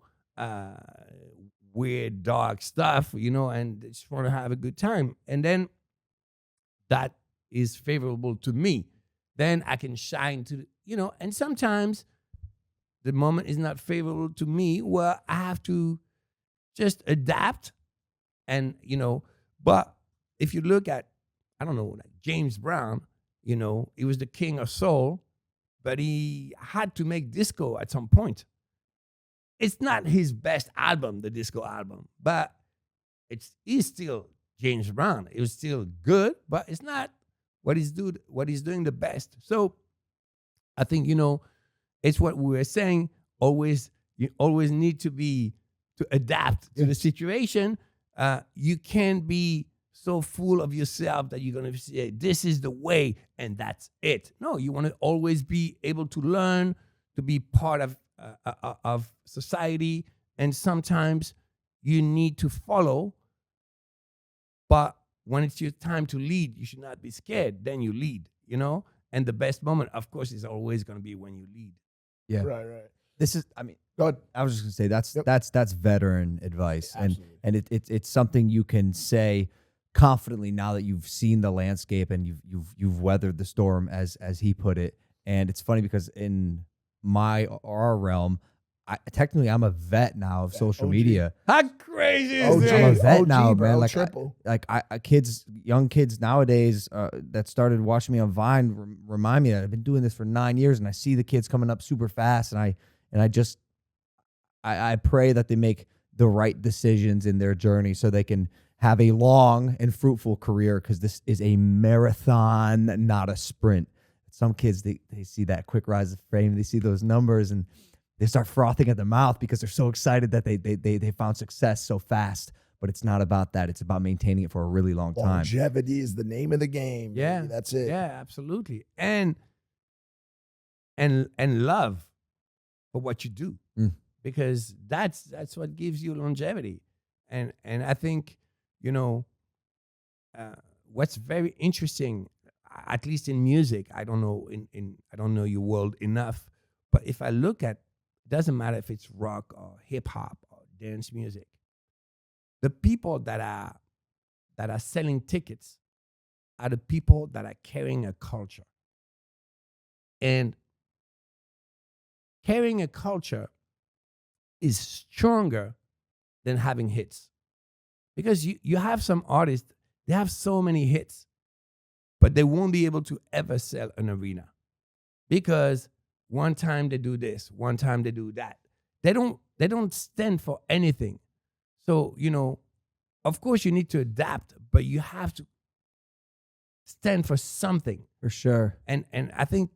weird, dark stuff, and they just want to have a good time. And then that is favorable to me. Then I can shine to, and sometimes the moment is not favorable to me where I have to just adapt. And, but if you look at, I don't know, like James Brown, he was the king of soul, but he had to make disco at some point. It's not his best album, the disco album, but he's still James Brown. It was still good, but it's not what he's doing the best. So I think, it's what we were saying. You always need to adapt to the situation. You can't be so full of yourself that you're going to say, this is the way and that's it. No, you want to always be able to learn, to be part of society. And sometimes you need to follow. But when it's your time to lead, you should not be scared. Then you lead, And the best moment, of course, is always going to be when you lead. Yeah. Right. This is, Go ahead. I was just gonna say that's veteran advice, Absolutely. and it's something you can say confidently now that you've seen the landscape and you've weathered the storm, as he put it. And it's funny because in our realm, technically I'm a vet now of social media. How crazy is OG, this? I'm a vet now, bro, man. Like triple. Young kids nowadays that started watching me on Vine remind me that I've been doing this for 9 years, and I see the kids coming up super fast, and I pray that they make the right decisions in their journey so they can have a long and fruitful career, because this is a marathon, not a sprint. Some kids, they see that quick rise of fame, they see those numbers, and they start frothing at the mouth because they're so excited that they found success so fast. But it's not about that. It's about maintaining it for a really long time. Longevity is the name of the game. Yeah, baby. That's it. Yeah, absolutely. And love for what you do, because that's what gives you longevity. And I think what's very interesting, at least in music, I don't know I don't know your world enough, but if I look at, it doesn't matter if it's rock or hip hop or dance music, the people that are selling tickets are the people that are carrying a culture. And carrying a culture is stronger than having hits. Because you have some artists, they have so many hits, but they won't be able to ever sell an arena. Because one time they do this, one time they do that. They don't stand for anything. So, of course you need to adapt, but you have to stand for something. For sure. And I think,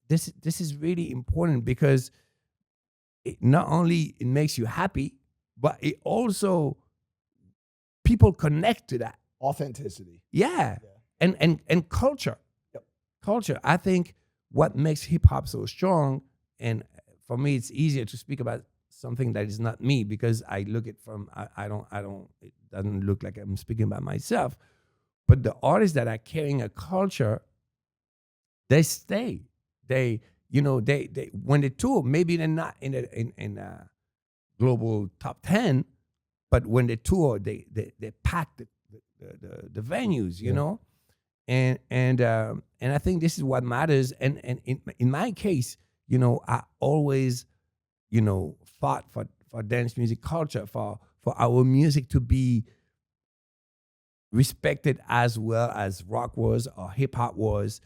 this is really important, because it not only it makes you happy, but it also, people connect to that. Authenticity. Yeah. And culture. Yep. Culture. I think what makes hip hop so strong, and for me it's easier to speak about something that is not me, because I look at from I don't it doesn't look like I'm speaking about myself. But the artists that are carrying a culture, they stay. They when they tour, maybe they're not in a global top 10, but when they tour, they pack the venues, you know, and I think this is what matters. And in my case, I always, fought for dance music culture, for our music to be respected as well as rock was or hip hop was,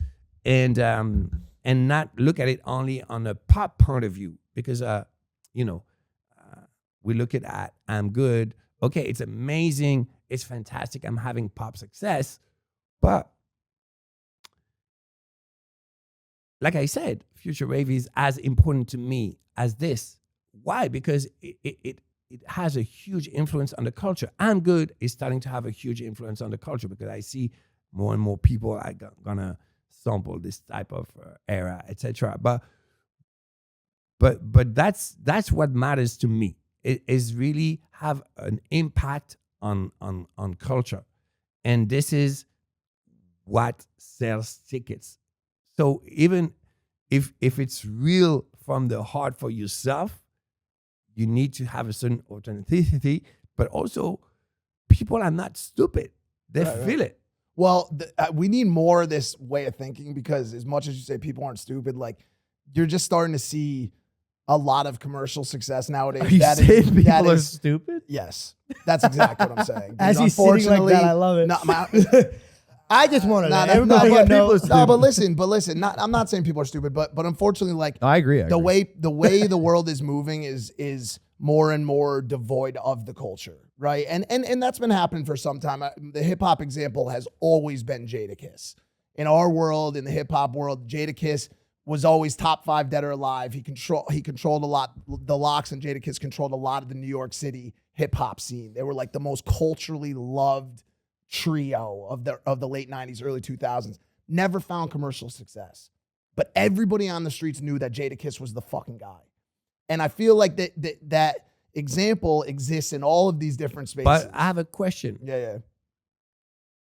and not look at it only on a pop point of view, because we look at I'm good, okay, it's amazing, it's fantastic, I'm having pop success, but like I said, future rave is as important to me as this. Why? Because it has a huge influence on the culture. I'm good is starting to have a huge influence on the culture, because I see more and more people are gonna sample this type of era, etc. But that's what matters to me. It is really have an impact on culture, and this is what sells tickets. So even if it's real from the heart for yourself, you need to have a certain authenticity, but also people are not stupid. They feel it. Well, we need more of this way of thinking, because as much as you say people aren't stupid, like, you're just starting to see a lot of commercial success nowadays. Are you saying people are stupid? Yes, that's exactly what I'm saying. As he's sitting like that, I love it. I just want to let everybody know. No, but listen. I'm not saying people are stupid, but unfortunately, like, I agree. The way the world is moving is more and more devoid of the culture, right? And that's been happening for some time. The hip hop example has always been Jadakiss. In our world, in the hip hop world, Jadakiss was always top 5 dead or alive. He controlled a lot. The Lox and Jadakiss controlled a lot of the New York City hip hop scene. They were like the most culturally loved trio of the late 90s, early 2000s. Never found commercial success, but everybody on the streets knew that Jadakiss was the fucking guy. And I feel like that example exists in all of these different spaces. But I have a question. Yeah.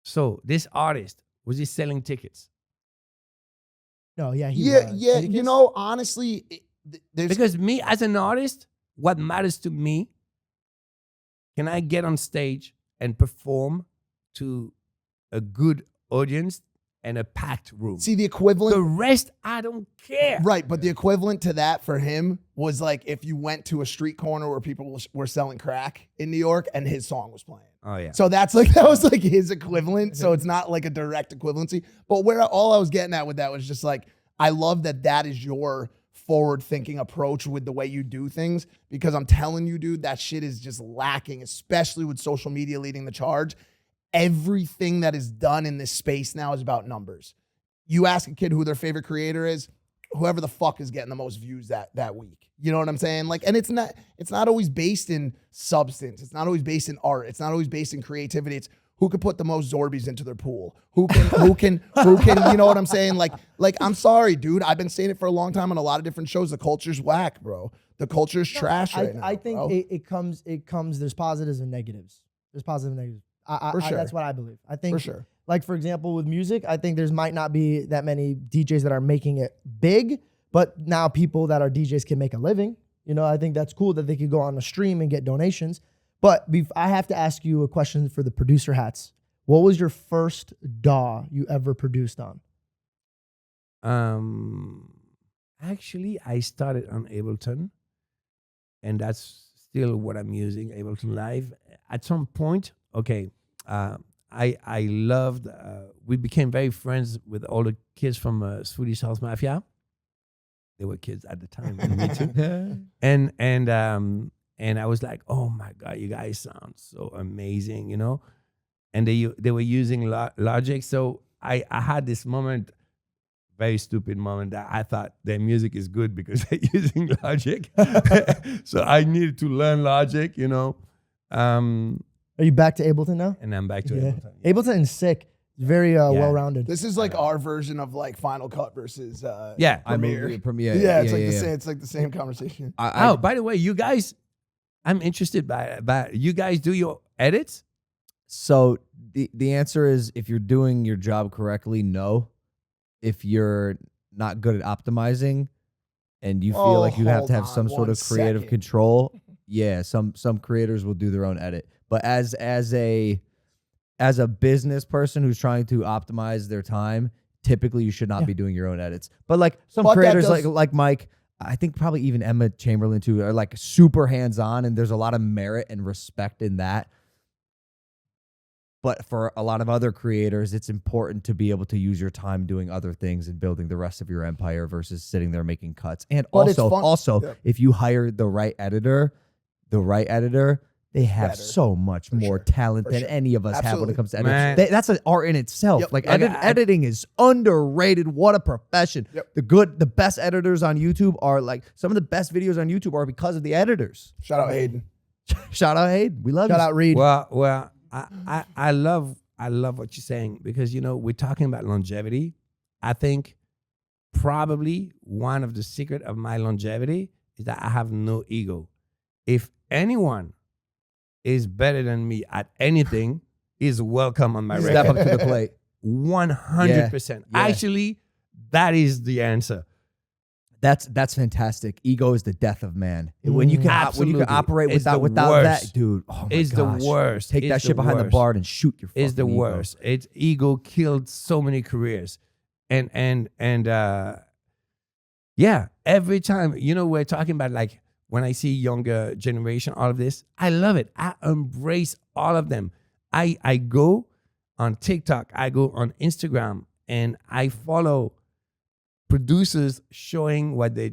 So this artist, was he selling tickets? No, yeah, yeah. You know, honestly, because me as an artist, what matters to me, can I get on stage and perform to a good audience and a packed room? See, the equivalent. The rest, I don't care. Right, but the equivalent to that for him was like if you went to a street corner where people were selling crack in New York and his song was playing. Oh yeah. So that was like his equivalent. So it's not like a direct equivalency. But all I was getting at with that was just like, I love that is your forward-thinking approach with the way you do things, because I'm telling you, dude, that shit is just lacking, especially with social media leading the charge. Everything that is done in this space now is about numbers. You ask a kid who their favorite creator is, whoever the fuck is getting the most views that week. You know what I'm saying? Like, and it's not always based in substance. It's not always based in art. It's not always based in creativity. It's who could put the most Zorbies into their pool. Who can, you know what I'm saying? Like, I'm sorry, dude. I've been saying it for a long time on a lot of different shows. The culture's whack, bro. The culture's trash right now. I think bro. it comes, there's positives and negatives. There's positives and negatives. For sure. That's what I believe. I think, for sure. Like, for example, with music, I think there's might not be that many DJs that are making it big, but now people that are DJs can make a living. You know, I think that's cool that they could go on a stream and get donations. But I have to ask you a question for the producer hats. What was your first DAW you ever produced on? Actually, I started on Ableton, and that's still what I'm using, Ableton Live. At some point, okay, I loved, we became very friends with all the kids from Swedish House Mafia. They were kids at the time, and me too. And I was like, oh my God, you guys sound so amazing, you know? And they were using Logic. So I had this moment, very stupid moment, that I thought their music is good because they're using Logic. So I needed to learn Logic, you know? Are you back to Ableton now? And I'm back to Ableton. Ableton is sick. It's very well-rounded. This is like our version of like Final Cut versus Premiere. Yeah, it's like the same conversation. By the way, you guys, I'm interested by you guys do your edits? So the answer is, if you're doing your job correctly, no. If you're not good at optimizing and you feel like you have to have some sort of creative control, yeah, some creators will do their own edit. But as a business person who's trying to optimize their time, typically you should not be doing your own edits. But like some creators like Mike, I think probably even Emma Chamberlain too, are like super hands-on, and there's a lot of merit and respect in that. But for a lot of other creators, it's important to be able to use your time doing other things and building the rest of your empire versus sitting there making cuts. And also, if you hire the right editor, they have so much more talent than any of us have when it comes to editing. That's an art in itself. Yep. Like editing is underrated. What a profession. Yep. The best editors on YouTube are like, some of the best videos on YouTube are because of the editors. Shout out Hayden. Shout out Hayden. We love you. Shout out Reed. Well, I love what you're saying, because, you know, we're talking about longevity, I think probably one of the secret of my longevity is that I have no ego. If anyone is better than me at anything, is welcome on my record. Step up to the plate. 100%. Yeah. Actually, that is the answer. That's fantastic. Ego is the death of man. When you can Absolutely. operate It's without the that, worst. dude. Oh my It's the gosh. worst. Take It's that the shit behind the worst. bar and shoot your fucking It's the ego. worst. It's ego killed so many careers. And yeah, every time, we're talking about like when I see younger generation, all of this, I love it. I embrace all of them. I go on TikTok, I go on Instagram, and I follow producers showing what they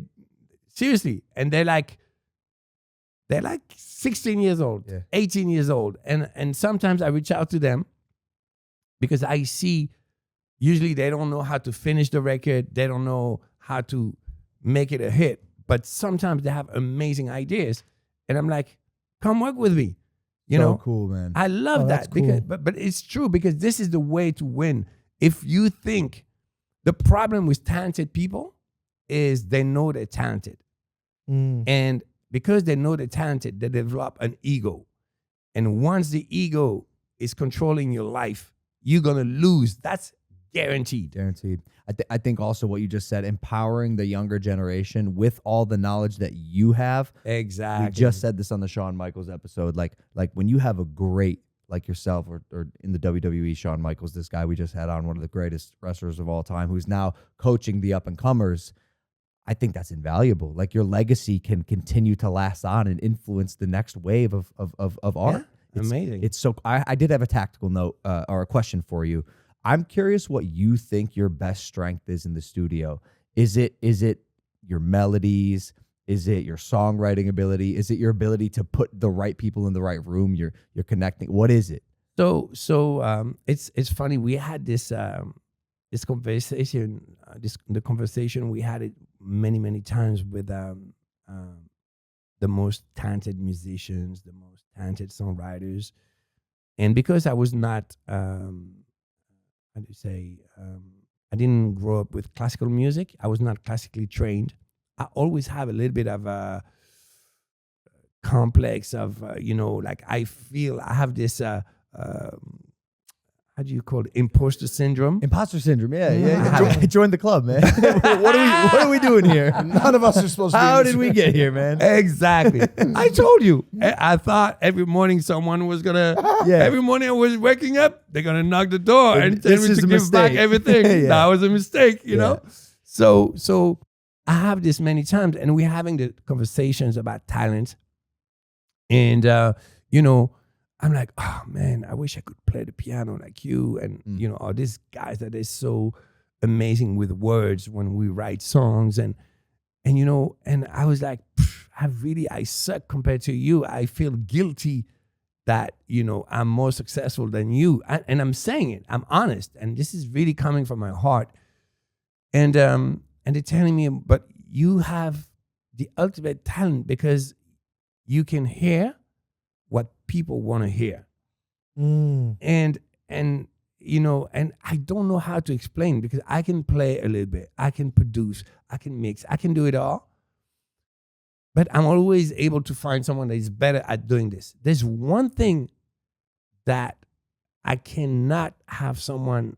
seriously, and they're like 16 years old, 18 years old, and sometimes I reach out to them because I see usually they don't know how to finish the record, they don't know how to make it a hit, but sometimes they have amazing ideas, and I'm like, come work with me, you know. Cool, man. I love that's that because, but it's true because this is the way to win. If you think the problem with talented people is they know they're talented. And because they know they're talented, they develop an ego. And once the ego is controlling your life, you're going to lose. That's guaranteed. Guaranteed. I think also what you just said, empowering the younger generation with all the knowledge that you have. Exactly. We just said this on the Shawn Michaels episode. Like when you have a great, like yourself or in the WWE, Shawn Michaels, this guy we just had on, one of the greatest wrestlers of all time, who's now coaching the up and comers. I think that's invaluable. Like your legacy can continue to last on and influence the next wave of art. Yeah, amazing. It's so. I did have a tactical note or a question for you. I'm curious what you think your best strength is in the studio. Is it your melodies? Is it your songwriting ability? Is it your ability to put the right people in the right room? You're connecting. What is it? So it's funny. We had this conversation. The conversation we had it many times with the most talented musicians, the most talented songwriters, and because I was not how do you say I didn't grow up with classical music. I was not classically trained. I always have a little bit of a complex of, like I feel I have this, how do you call it? Imposter syndrome. Imposter syndrome. Yeah. Join the club, man. What are we doing here? None of us are supposed to. How did we get here, man? Exactly. I told you. I thought every morning someone was gonna. Yeah. Every morning I was waking up, they're gonna knock the door and tell This me is to a give back mistake. everything. Yeah. That was a mistake, you know. So I have this many times, and we're having the conversations about talent, and I'm like, oh man, I wish I could play the piano like you, and all these guys that are so amazing with words when we write songs, and I was like, I suck compared to you. I feel guilty that I'm more successful than you, and I'm saying it. I'm honest, and this is really coming from my heart, and they're telling me, but you have the ultimate talent because you can hear what people want to hear. And I don't know how to explain because I can play a little bit, I can produce, I can mix, I can do it all. But I'm always able to find someone that is better at doing this. There's one thing that I cannot have someone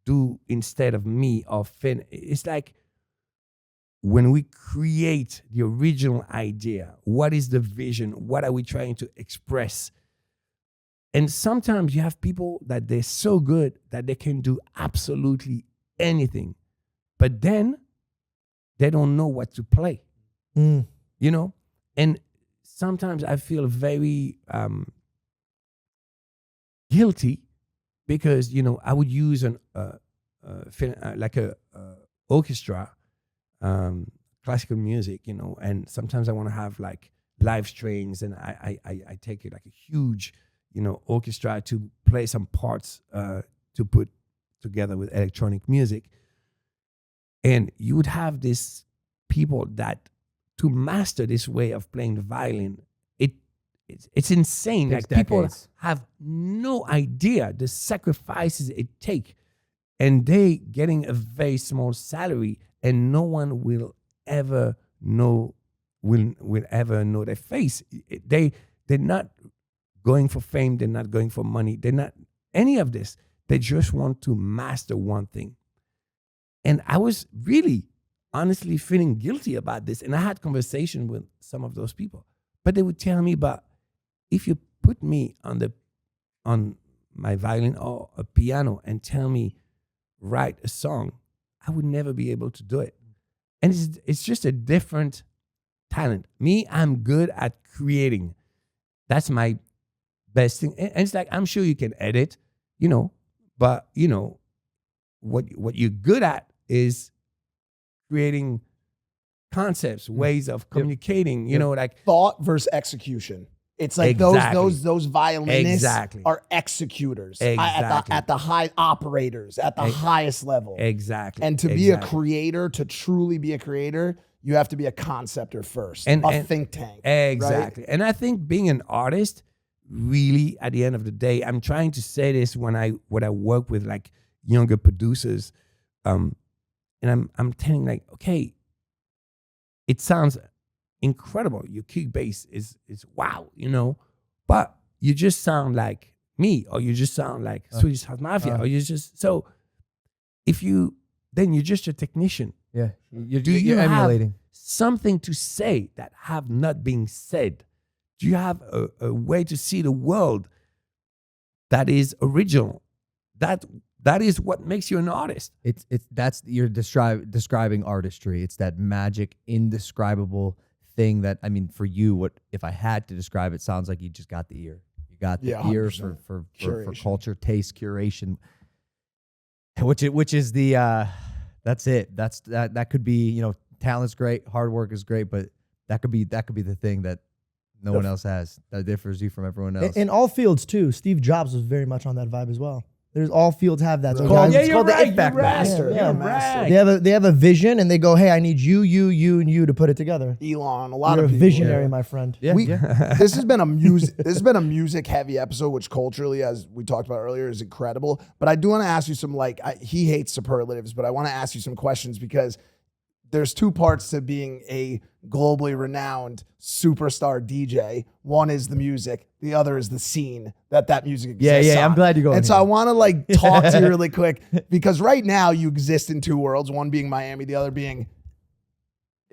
do instead of me or fin. It's like when we create the original idea, what is the vision? What are we trying to express? And sometimes you have people that they're so good that they can do absolutely anything, but then they don't know what to play, And sometimes I feel very guilty because, I would use an orchestra, classical music, and sometimes I want to have like live strings, and I take it like a huge, orchestra to play some parts to put together with electronic music. And you would have these people that to master this way of playing the violin, it's insane. Takes Like people decades. have no idea the sacrifices it takes. and they getting a very small salary, and no one will ever know will ever know their face. They're not going for fame. They're not going for money. They're not any of this. They just want to master one thing. And I was really honestly feeling guilty about this. And I had conversation with some of those people, but they would tell me, but if you put me on my violin or a piano and tell me, write a song, I would never be able to do it. And it's just a different talent. Me, I'm good at creating. That's my best thing. And it's like, I'm sure you can edit, but what you're good at is creating concepts, ways of communicating, like Thought versus execution. It's like Exactly. those violinists Exactly. are executors Exactly. at the high operators at the highest level. exactly. And to be a exactly. creator, to truly be a creator, you have to be a conceptor first, And- a and- think tank. Exactly. And I think being an artist, really, at the end of the day, I'm trying to say this when I work with like younger producers, and I'm telling like, okay, it sounds incredible. Your kick bass is wow, but you just sound like me, or you just sound like Swedish House Mafia, or you just then you're just a technician. Yeah. Do you You're have emulating. something to say that have not been said? Do you have a way to see the world that is original? That is what makes you an artist. That's you're describing artistry. It's that magic, indescribable thing that, I mean, for you, what if I had to describe it, sounds like you just got the ear. You got the ear 100%. for Curation. culture, taste, curation. Which is the that's it. That could be, talent's great, hard work is great, but that could be the thing that no one else has, that differs you from everyone else. In all fields too, Steve Jobs was very much on that vibe as well. There's all fields have that. So Right. guys, Yeah, it's you're called the right, It Factor. you're master. Yeah, You're yeah. master. They have a vision, and they go, "Hey, I need you, and you to put it together." Elon, a lot You're of a people. visionary, my friend. yeah, This has been a music heavy episode, which culturally, as we talked about earlier, is incredible. But I do want to ask you some, he hates superlatives, but I want to ask you some questions because there's two parts to being a globally renowned superstar DJ. One is the music, the other is the scene that music exists. Yeah, I'm on. glad you're going And so here. I want to talk to you really quick because right now you exist in two worlds, one being Miami, the other being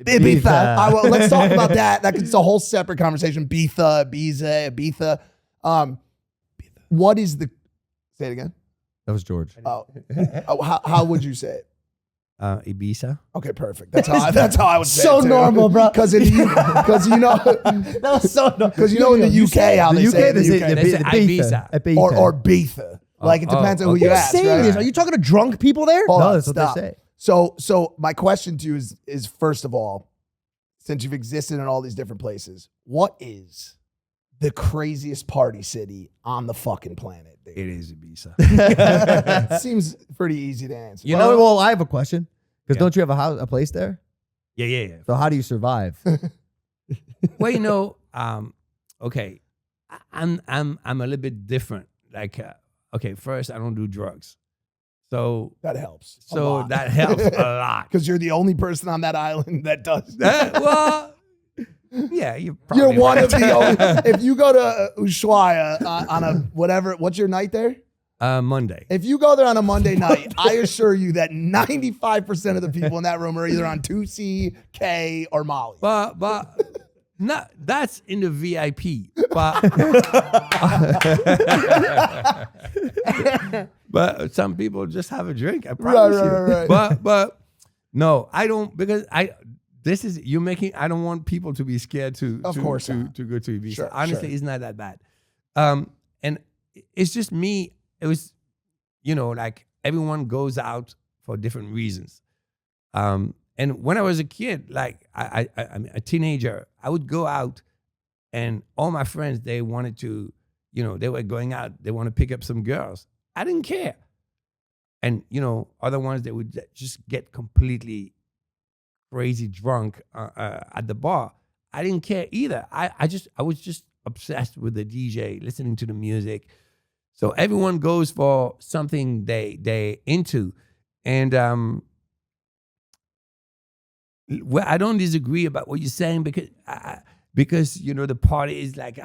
Ibiza. Let's talk about that. It's a whole separate conversation. Ibiza. What is the? Say it again. That was George. How would you say it? Ibiza. Okay, perfect. That's how I would say So it. normal, bro. Because in the That was so normal. because in the UK how they say it in the UK. They say Ibiza. or Ibiza. It depends on who okay. you You're ask. saying Right? this? Are you talking to drunk people there? Hold No, on, that's what stop. they say. So my question to you is first of all, since you've existed in all these different places, what is the craziest party city on the fucking planet? Dude? It is Ibiza. It seems pretty easy to answer. You well, know- well, I have a question. Because Yeah. don't you have a place there? yeah. So how do you survive? Well, okay, I'm a little bit different. Okay, first I don't do drugs, so That helps. that helps a lot. Because you're the only person on that island that does. Well, yeah, You're probably one right. of the only. If you go to Ushuaia on a whatever, what's your night there? Monday. If you go there on a Monday night, I assure you that 95% of the people in that room are either on 2C, K, or Molly. But not that's in the VIP. But some people just have a drink. I promise you. Right. But no, I don't because you're making. I don't want people to be scared to Of course to not. go to Ibiza. Sure, Honestly, sure. it's not that bad. And it's just me. It was, everyone goes out for different reasons. And when I was a kid, I'm a teenager, I would go out, and all my friends, they wanted to, they were going out. They want to pick up some girls. I didn't care. And other ones, they would just get completely crazy drunk at the bar. I didn't care either. I was just obsessed with the DJ, listening to the music. So everyone goes for something they into. And well, I don't disagree about what you're saying because you know the party is like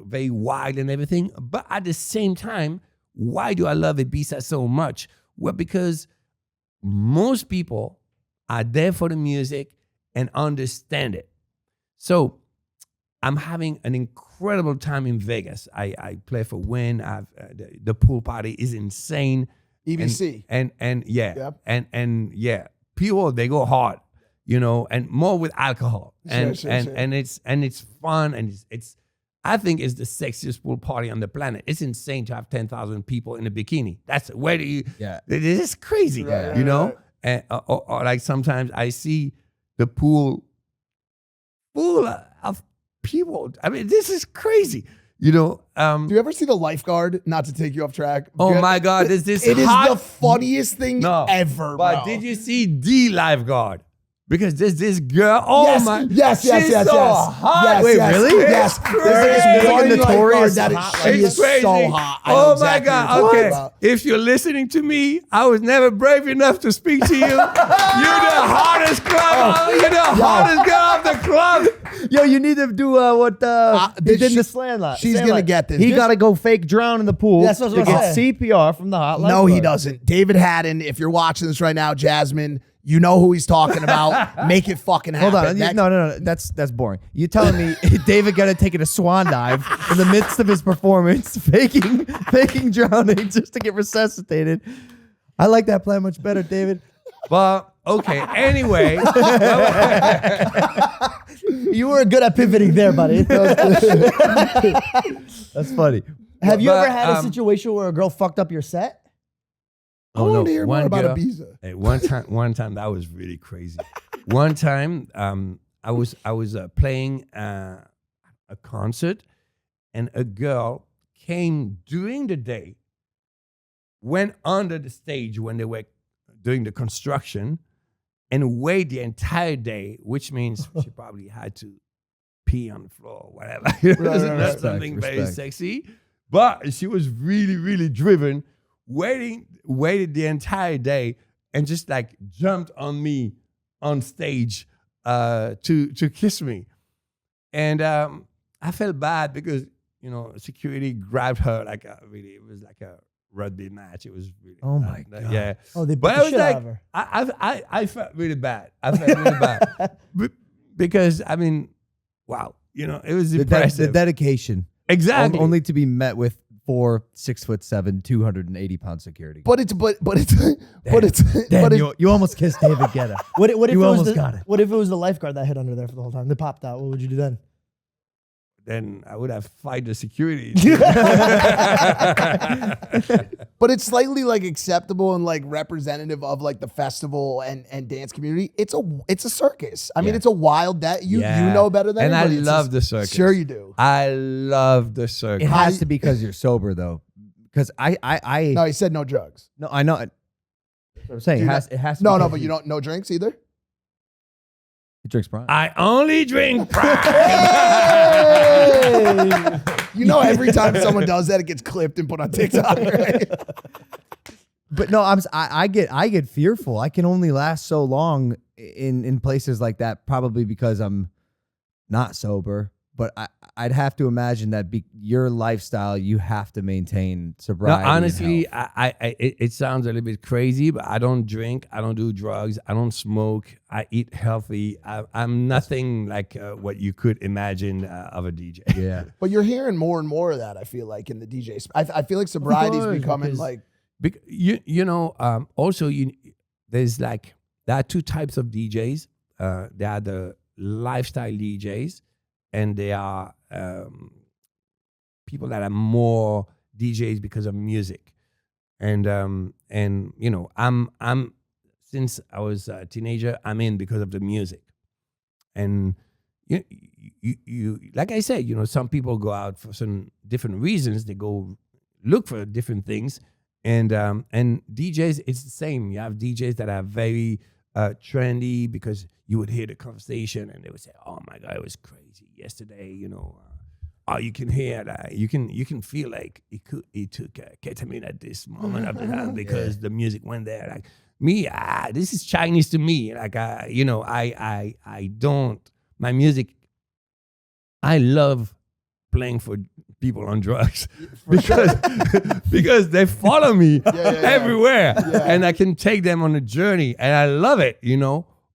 very wild and everything. But at the same time, why do I love Ibiza so much? Well, because most people are there for the music and understand it. So I'm having an incredible time in Vegas. I play for Win. The pool party is insane. EBC. And yeah. Yep. And yeah. People, they go hard, you know, and more with alcohol. And Sure. and it's fun, and it's I think it's the sexiest pool party on the planet. It's insane to have 10,000 people in a bikini. That's where do you it is crazy. Right, you know? right. And or like sometimes I see the pool full of people. I mean, this is crazy. You know, Do you ever see the Lifeguard? Not to take you off track. oh my God, this It is hot. the funniest thing No, ever, But bro. did you see the Lifeguard? Because there's this girl. Oh Yes, my! yes, she's so hot. Yes, Wait, yes, really? Yes. It's There is crazy. one Notorious lifeguard that hot is, like she It's is crazy. so hot. I know Oh my exactly God! what you're Okay, talking about. if you're listening to me, I was never brave enough to speak to you. You're the hottest club. You're the hottest girl of the club. Yo, you need to do what they did in the slam line. she's Slam gonna line. get this. He Just- got to go fake drown in the pool That's what I to was get gonna say. CPR from the hot No, he lifeguard. doesn't. David Haddon, if you're watching this right now, Jasmine, you know who he's talking about. Make it fucking happen. Hold on, Next- no, that's boring. You telling me David got to take a swan dive in the midst of his performance, faking drowning just to get resuscitated? I like that plan much better, David. But okay, anyway, You were good at pivoting there, buddy. That's funny. Have you But, ever had a situation where a girl fucked up your set? I want to hear more one about girl- Ibiza. Hey, one time that was really crazy. One time, I was playing a concert, and a girl came during the day, went under the stage when they were doing the construction, and waited the entire day, which means she probably had to pee on the floor or whatever. It's not right. something very Respect. sexy, but she was really, really driven. Waited the entire day and just like jumped on me on stage to kiss me. And I felt bad because, you know, security grabbed her like it was like a rugby match. It was really Oh my bad. God. Yeah. Oh, they beat But the I was shit like, out of her. I felt really bad. I felt really bad. Because I mean, wow, you know, it was The impressive. dedication. Exactly. Only to be met with 6'7", 280-pound security. But it's Damn, you almost kissed David Guetta. What if You it was almost the, got it. What if it was the lifeguard that hit under there for the whole time? They popped out. What would you do then? Then I would have fight the security. But it's slightly like acceptable and like representative of like the festival and dance community. It's a circus. I mean, Yeah. it's a wild that you Yeah. know better than And I anybody. It's love a- the circus. Sure you do. I love the It circus. has to be because you're sober, though. Because I No, he said no drugs. no, I know. That's what I'm saying. Do It has to No, be no, because but you don't no drinks either. He drinks Prime. I only drink prime. You know, every time someone does that, it gets clipped and put on TikTok, right? But no, I get fearful. I can only last so long in places like that, probably because I'm not sober. But I'd have to imagine that your lifestyle, you have to maintain No, sobriety. and honestly, health. it sounds a little bit crazy, but I don't drink. I don't do drugs. I don't smoke. I eat healthy. I'm nothing like what you could imagine of a DJ. yeah. But you're hearing more and more of that. I feel like in the DJ. I feel like sobriety is course, becoming because- like You know, also there's like there are two types of DJs. There are the lifestyle DJs, and there are people that are more DJs because of music. And you know, I'm since I was a teenager, I'm in because of the music. And you like I said, you know, some people go out for some different reasons. They go look for different things. And DJs, it's the same. You have DJs that are very trendy because you would hear the conversation and they would say, "Oh my God, it was crazy yesterday." You know, you can hear that. You can feel like he took ketamine at this moment of the time because the music went there. Like me, this is Chinese to me. Like I don't my music. I love playing for people on drugs because they follow me everywhere, and I can take them on a journey, and I love it.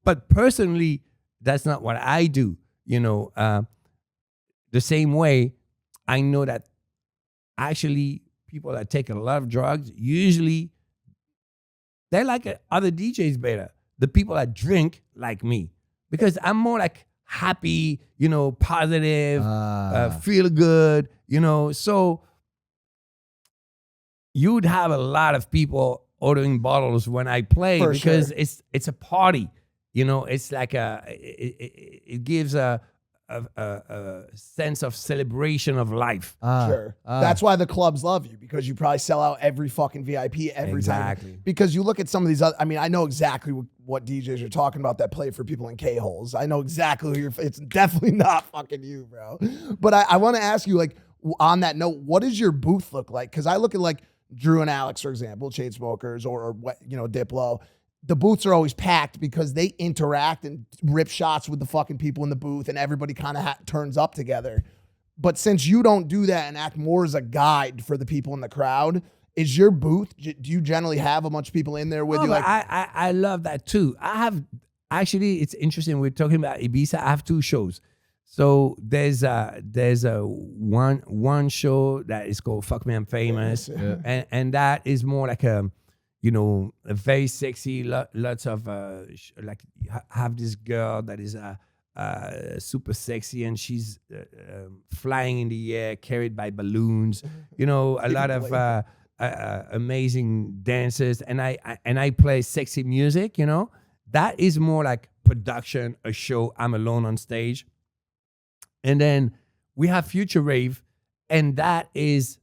But personally, that's not what I do. The same way, I know that actually people that take a lot of drugs, usually they like other DJs better. The people that drink like me, because I'm more like happy, positive, feel good, So you would have a lot of people ordering bottles when I play because it's a party, It's like it gives a sense of celebration of life. Sure. That's why the clubs love you, because you probably sell out every fucking VIP every time. Because you look at some of these other, I know exactly what DJs you're talking about that play for people in K-holes. I know exactly who it's definitely not fucking you, bro. But I want to ask you, like, on that note, what does your booth look like? Because I look at like Drew and Alex, for example, Chainsmokers or Diplo. The booths are always packed because they interact and rip shots with the fucking people in the booth, and everybody kind of turns up together. But since you don't do that and act more as a guide for the people in the crowd, is your booth, do you generally have a bunch of people in there with you? Like, I love that too. I have, actually, it's interesting. We're talking about Ibiza. I have 2 shows. So there's a one show that is called Fuck Me I'm Famous. And that is more like a very sexy, lots of, have this girl that is super sexy, and she's flying in the air, carried by balloons, a lot of amazing dancers, and I play sexy music, That is more like production, a show, I'm alone on stage. And then we have Future Rave, and that is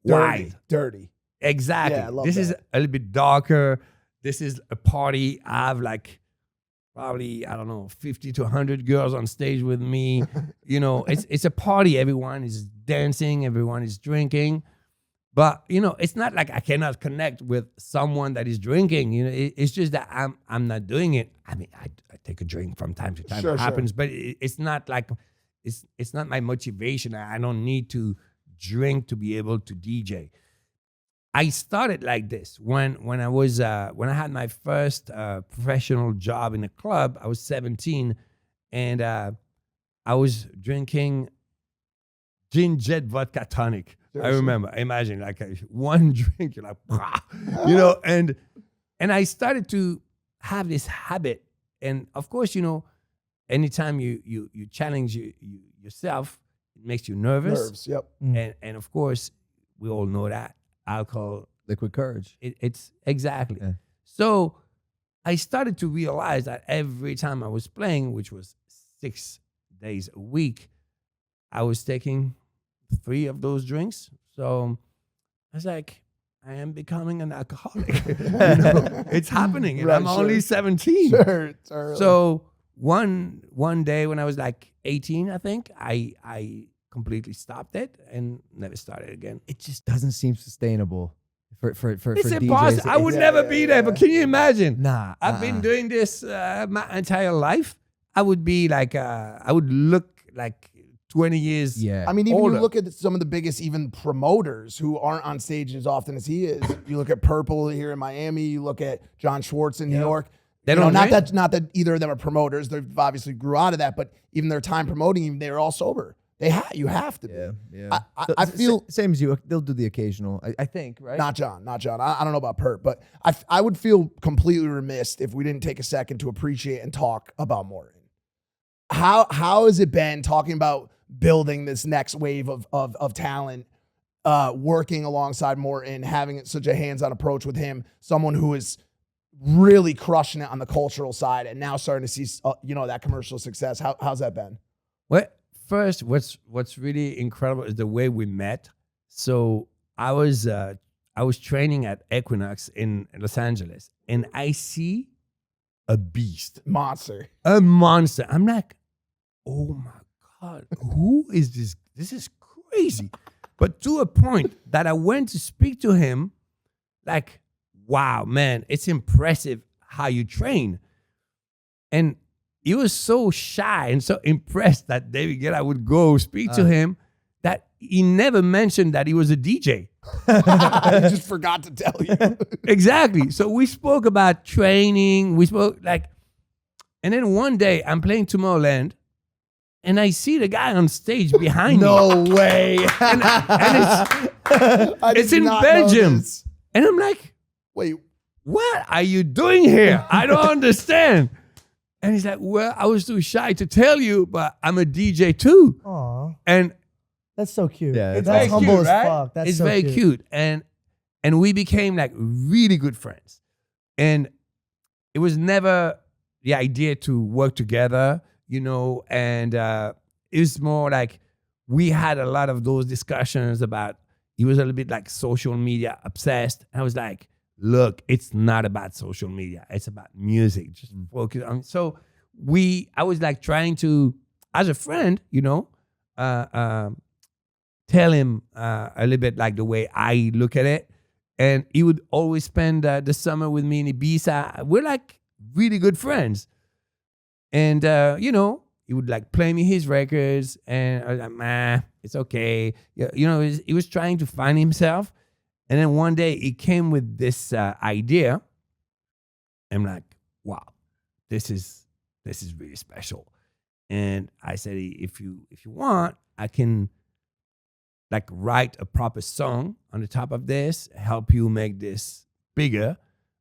dirty. Exactly. Yeah, I love this is that. a little bit darker. This is a party. I have like probably, 50 to 100 girls on stage with me. It's a party. Everyone is dancing. Everyone is drinking. But, it's not like I cannot connect with someone that is drinking. It's just that I'm not doing it. I take a drink from time to time. It happens. But it's not like, it's not my motivation. I don't need to drink to be able to DJ. I started like this when I had my first professional job in a club. I was 17, and I was drinking gin jet vodka tonic. I remember. Imagine like one drink, you're like, and I started to have this habit. And of course, anytime you challenge yourself, it makes you nervous. Yep. And of course, we all know that. Alcohol, Liquid courage. It's exactly. Yeah. So I started to realize that every time I was playing, which was 6 days a week, I was taking 3 of those drinks. So I was like, I am becoming an alcoholic. It's happening, and I'm only 17. Sure. So one day when I was like 18, I think, I completely stopped it and never started again. It just doesn't seem sustainable for It's DJs. impossible. I would never be there, but can you imagine? Nah. I've been doing this my entire life. I would be like, I would look like 20 years. Yeah. Even older. you look at some of the biggest even promoters who aren't on stage as often as he is. You look at Purple here in Miami. You look at John Schwartz in New York. They don't not drink? that either of them are promoters. They obviously grew out of that, but even their time promoting him, they're all sober. You have to be. Yeah. I feel same as you. They'll do the occasional. I think, right? Not John. I don't know about Pert, but I would feel completely remiss if we didn't take a second to appreciate and talk about Morten. How has it been talking about building this next wave of talent, working alongside Morten, having such a hands-on approach with him, someone who is really crushing it on the cultural side and now starting to see that commercial success. How's that been? Well, first, what's really incredible is the way we met. So I was training at Equinox in Los Angeles, and I see a beast, a monster. I'm like, oh my God, who is this? This is crazy. But to a point that I went to speak to him, like, wow, man, it's impressive how you train. And he was so shy and so impressed that David Guetta would go speak to him that he never mentioned that he was a DJ. I just forgot to tell you. Exactly. So we spoke about training. We spoke and then one day I'm playing Tomorrowland and I see the guy on stage behind me. No way. And I it's did in not know Belgium. this. And I'm like, Wait, what are you doing here? I don't understand. And he's like, well, I was too shy to tell you, but I'm a DJ too. Aw, And that's so cute. Yeah, it's That's very humble cute, as right? fuck. That's it's so very cute. And we became like really good friends. And it was never the idea to work together, you know, and it was more like we had a lot of those discussions about, he was a little bit like social media obsessed. I was like, look, it's not about social media. It's about music. Just focus on. So I was like trying to, as a friend, you know, tell him a little bit like the way I look at it. And he would always spend the summer with me in Ibiza. We're like really good friends. And, you know, he would like play me his records and I was like, nah, it's okay. You know, he was trying to find himself. And then one day he came with this idea. I'm like, wow, this is really special. And I said, if you want, I can like write a proper song on the top of this, help you make this bigger,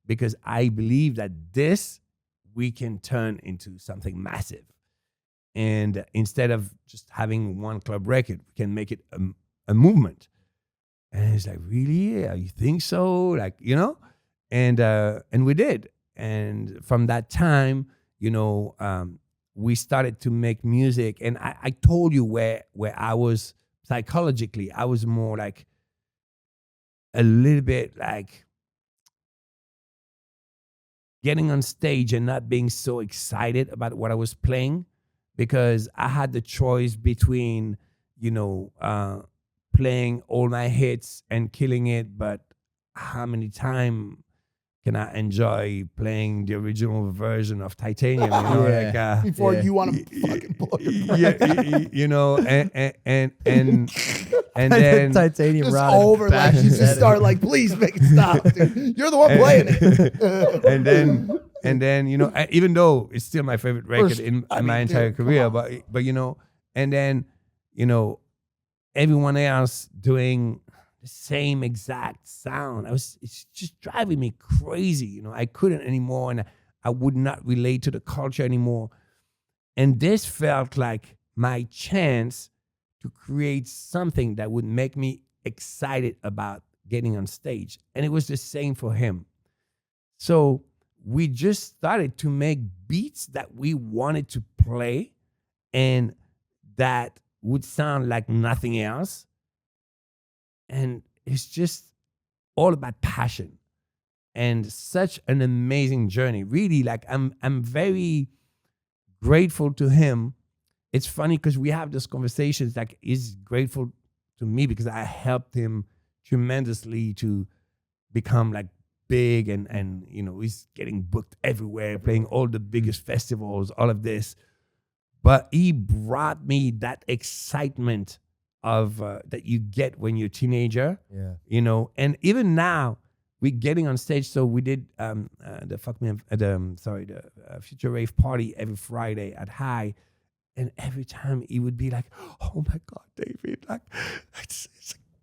because I believe that this we can turn into something massive. And instead of just having one club record, we can make it a movement. And he's like, really? Yeah, you think so? Like, you know? And we did. And from that time, you know, we started to make music. And I told you where I was psychologically. I was more like a little bit like getting on stage and not being so excited about what I was playing, because I had the choice between, you know, playing all my hits and killing it, but how many times can I enjoy playing the original version of Titanium? You know, like before you want to fucking blow your yeah, you know, and then Titanium just rod. over, like you just start like, please make it stop, dude. You're the one playing it. and then you know, even though it's still my favorite record in my entire career, but you know, and then you know, everyone else doing the same exact sound. It's just driving me crazy. You know, I couldn't anymore, and I would not relate to the culture anymore. And this felt like my chance to create something that would make me excited about getting on stage. And it was the same for him. So we just started to make beats that we wanted to play and that would sound like nothing else. And it's just all about passion and such an amazing journey. Really, like I'm very grateful to him. It's funny because we have these conversations, like he's grateful to me because I helped him tremendously to become like big and you know, he's getting booked everywhere, playing all the biggest festivals, all of this. But he brought me that excitement of that you get when you're a teenager, you know. And even now, we're getting on stage. So we did the Future Rave party every Friday at High, and every time he would be like, "Oh my God, David! Like, it's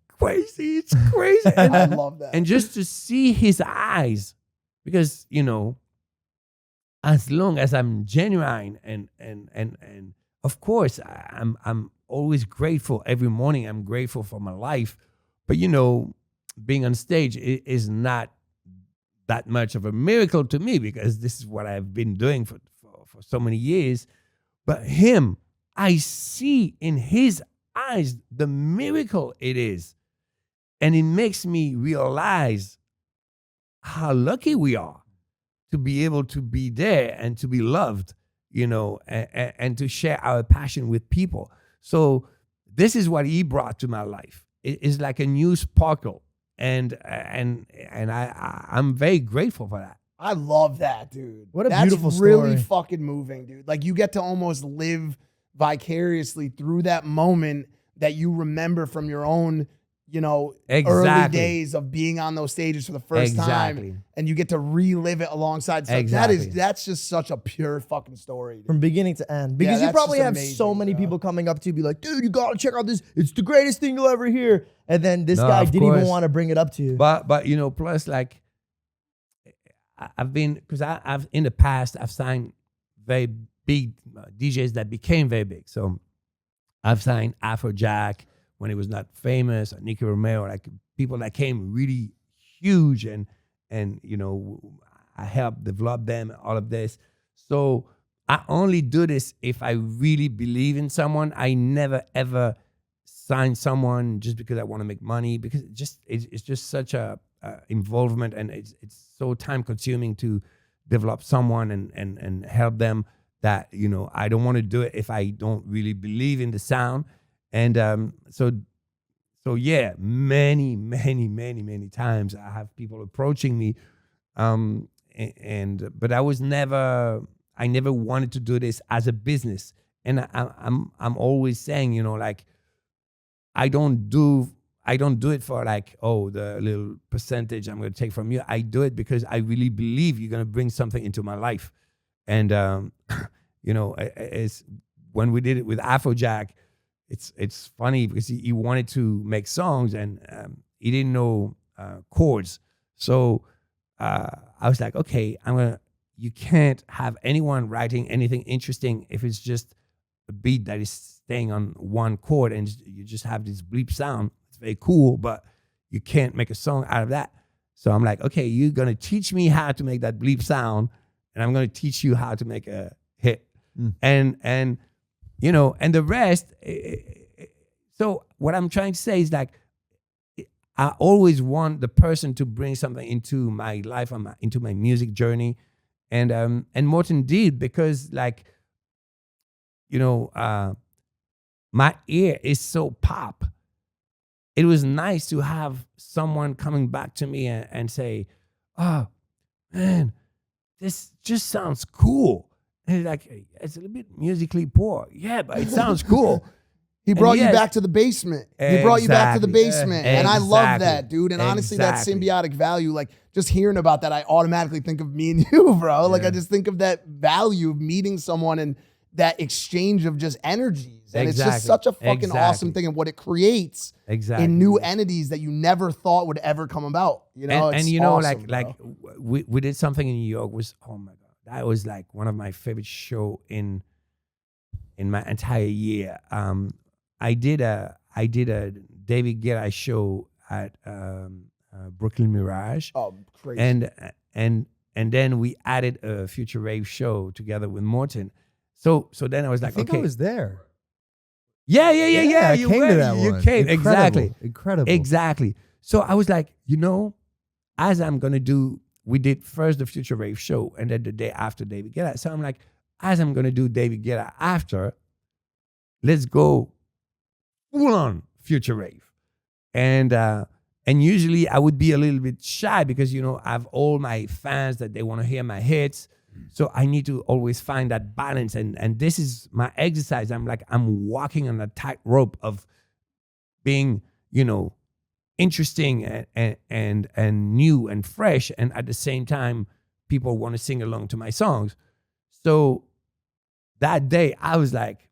crazy, it's crazy." And I love that. And just to see his eyes, because you know, as long as I'm genuine and of course I'm always grateful every morning. I'm grateful for my life, but you know, being on stage is not that much of a miracle to me because this is what I've been doing for so many years. But him, I see in his eyes the miracle it is, and it makes me realize how lucky we are to be able to be there and to be loved, you know, and to share our passion with people. So this is what he brought to my life. It's like a new sparkle, and I'm very grateful for that. I love that, dude. What a That's beautiful really story. fucking moving, dude. Like, you get to almost live vicariously through that moment that you remember from your own, you know, early Exactly. days of being on those stages for the first Exactly. time, and you get to relive it alongside. So Exactly. that's just such a pure fucking story, dude. From beginning to end. Because you that's probably just have so amazing, many bro. people coming up to you, be like, dude, you gotta check out this. It's the greatest thing you'll ever hear. And then this No, guy of didn't even course. want to bring it up to you. But you know, plus like I've been, because I've in the past I've signed very big DJs that became very big. So I've signed Afrojack when he was not famous, or Nicky Romero, like people that came really huge, and you know, I helped develop them, all of this. So I only do this if I really believe in someone. I never ever sign someone just because I want to make money, because it's just such a involvement, and it's so time consuming to develop someone and help them, that, you know, I don't want to do it if I don't really believe in the sound. And so yeah, many times I have people approaching me, but I never wanted to do this as a business. And I'm always saying, you know, like, I don't do it for like, oh, the little percentage I'm going to take from you. I do it because I really believe you're going to bring something into my life. And, you know, it's when we did it with Afrojack, it's funny because he wanted to make songs, and he didn't know chords. So I was like, okay, you can't have anyone writing anything interesting if it's just a beat that is staying on one chord, and you just have this bleep sound. It's very cool, but you can't make a song out of that. So I'm like, okay, you're going to teach me how to make that bleep sound, and I'm going to teach you how to make a hit. And you know, and the rest. So what I'm trying to say is, like, I always want the person to bring something into my life, into my music journey. And Morten did, because, like, you know, my ear is so pop. It was nice to have someone coming back to me and say, oh, man, this just sounds cool. And he's like, it's a little bit musically poor. Yeah, but it sounds cool. He brought you yes, back to the basement. He brought you back to the exactly. basement. And I love Exactly. that, dude. And honestly, that Exactly. symbiotic value, like, just hearing about that, I automatically think of me and you, bro. Like, I just think of that value of meeting someone and that exchange of just energies. And it's just Exactly. such a fucking Exactly. awesome thing, and what it creates Exactly. in new entities that you never thought would ever come about. You know, and it's you know, awesome, like bro. we did something in New York. Was, oh my God, that was like one of my favorite show in my entire year. I did a David Guetta show at Brooklyn Mirage. Oh, crazy. And then we added a Future Rave show together with Morten. So then I was I like, think okay, I was there. yeah. I You came were, to that you one. came, Incredible. Incredible. exactly. So I was like, you know, as I'm gonna do, we did first the Future Rave show, and then the day after David Guetta. So I'm like, as I'm gonna do David Guetta after, let's go full on Future Rave. And usually I would be a little bit shy because, you know, I have all my fans that they want to hear my hits. So I need to always find that balance. And this is my exercise. I'm walking on a tightrope of being, you know, interesting and new and fresh. And at the same time, people want to sing along to my songs. So that day I was like,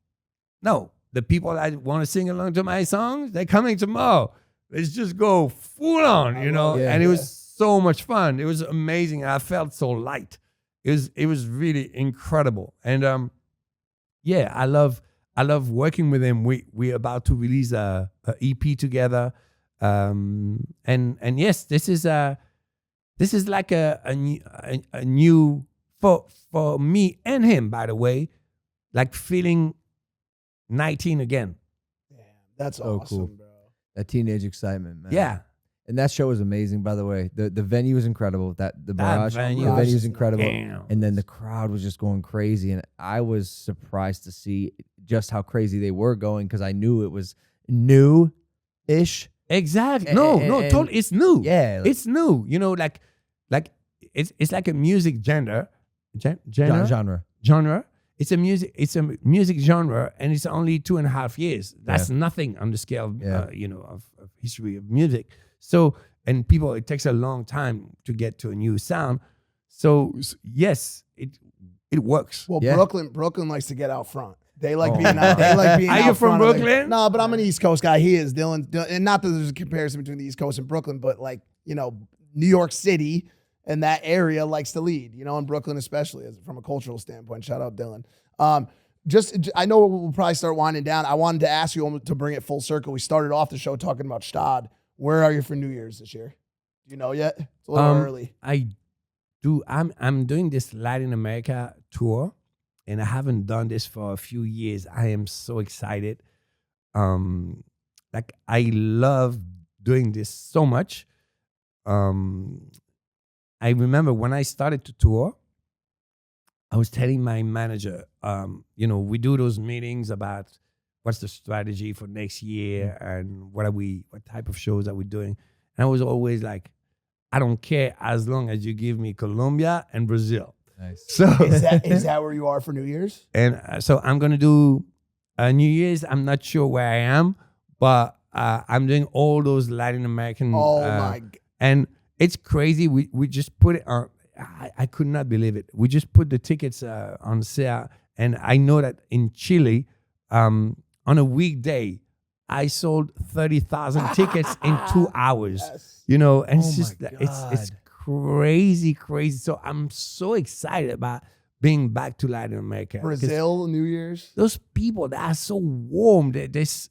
no, the people that want to sing along to my songs, they're coming tomorrow. Let's just go full on, you know? it. And it was so much fun. It was amazing. I felt so light. It was really incredible. And yeah, I love working with him. We're about to release a EP together. And yes, this is like a new for me and him, by the way, like feeling 19 again. Damn, that's So awesome, cool. bro. That teenage excitement, man. Yeah. And that show was amazing, by the way. The venue was incredible. The Mirage, venue the was venue was incredible. Damn. And then the crowd was just going crazy. And I was surprised to see just how crazy they were going, because I knew it was new-ish. Exactly. No, totally. It's new. Yeah. It's new. You know, like it's like a music genre. Genre. It's a music genre, and it's only 2.5 years. That's nothing on the scale of, of history of music. So, and people, it takes a long time to get to a new sound. So yes, it works. Well, Brooklyn likes to get out front. They like being out. They like being. Are out you from front of Brooklyn? No, but I'm an East Coast guy. He is Dylan, and not that there's a comparison between the East Coast and Brooklyn, but like New York City and that area likes to lead. And Brooklyn especially, from a cultural standpoint. Shout out Dylan. I know we'll probably start winding down. I wanted to ask you to bring it full circle. We started off the show talking about Stad. Where are you for New Year's this year? Do you know yet? It's a little early. I do. I'm doing this Latin America tour, and I haven't done this for a few years. I am so excited. Like I love doing this so much. I remember when I started to tour, I was telling my manager, we do those meetings about what's the strategy for next year and what type of shows are we doing. And I was always like, I don't care as long as you give me Colombia and Brazil. Nice. So is that where you are for New Year's? And so I'm gonna do New Year's. I'm not sure where I am, but I'm doing all those Latin American. Oh my God. And it's crazy. We just put it on. I could not believe it. We just put the tickets on sale, and I know that in Chile, on a weekday, I sold 30,000 tickets in 2 hours. Yes. And it's just my it's God. crazy. So I'm so excited about being back to Latin America. Brazil, New Year's. Those people that are so warm, it's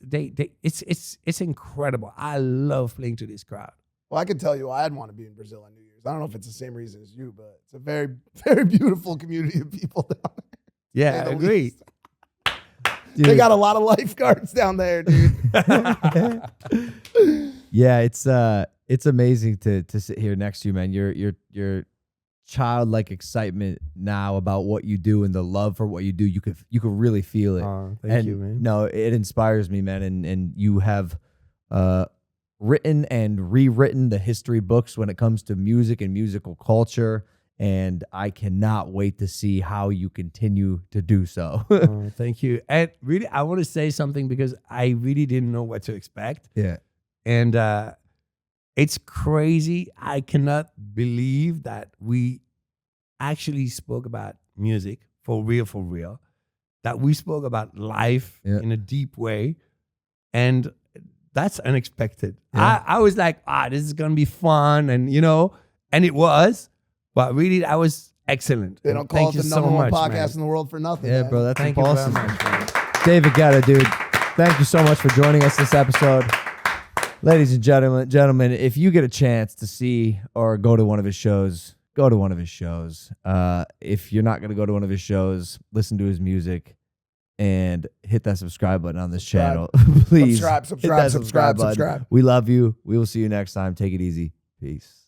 incredible. I love playing to this crowd. Well, I can tell you, I'd want to be in Brazil on New Year's. I don't know if it's the same reason as you, but it's a very, very beautiful community of people down there. Yeah, At I agree. least. They got a lot of lifeguards down there, dude. Yeah, it's amazing to sit here next to you, man. Your childlike excitement now about what you do and the love for what you do, you could really feel it. Thank you, man. No, it inspires me, man. And you have written and rewritten the history books when it comes to music and musical culture. And I cannot wait to see how you continue to do so. Thank you. And really, I want to say something because I really didn't know what to expect. Yeah. And it's crazy. I cannot believe that we actually spoke about music for real, that we spoke about life in a deep way. And that's unexpected. Yeah. I was like, this is going to be fun. And, and it was. But really, that was excellent. They don't call it the number one podcast in the world for nothing. Yeah, man. bro, that's Thank you very Impaulsive. much, man. David Guetta, dude. Thank you so much for joining us this episode. Ladies and gentlemen, if you get a chance to see or go to one of his shows, go to one of his shows. If you're not going to go to one of his shows, listen to his music and hit that subscribe button on this channel. Please. Subscribe. Hit that subscribe button. We love you. We will see you next time. Take it easy. Peace.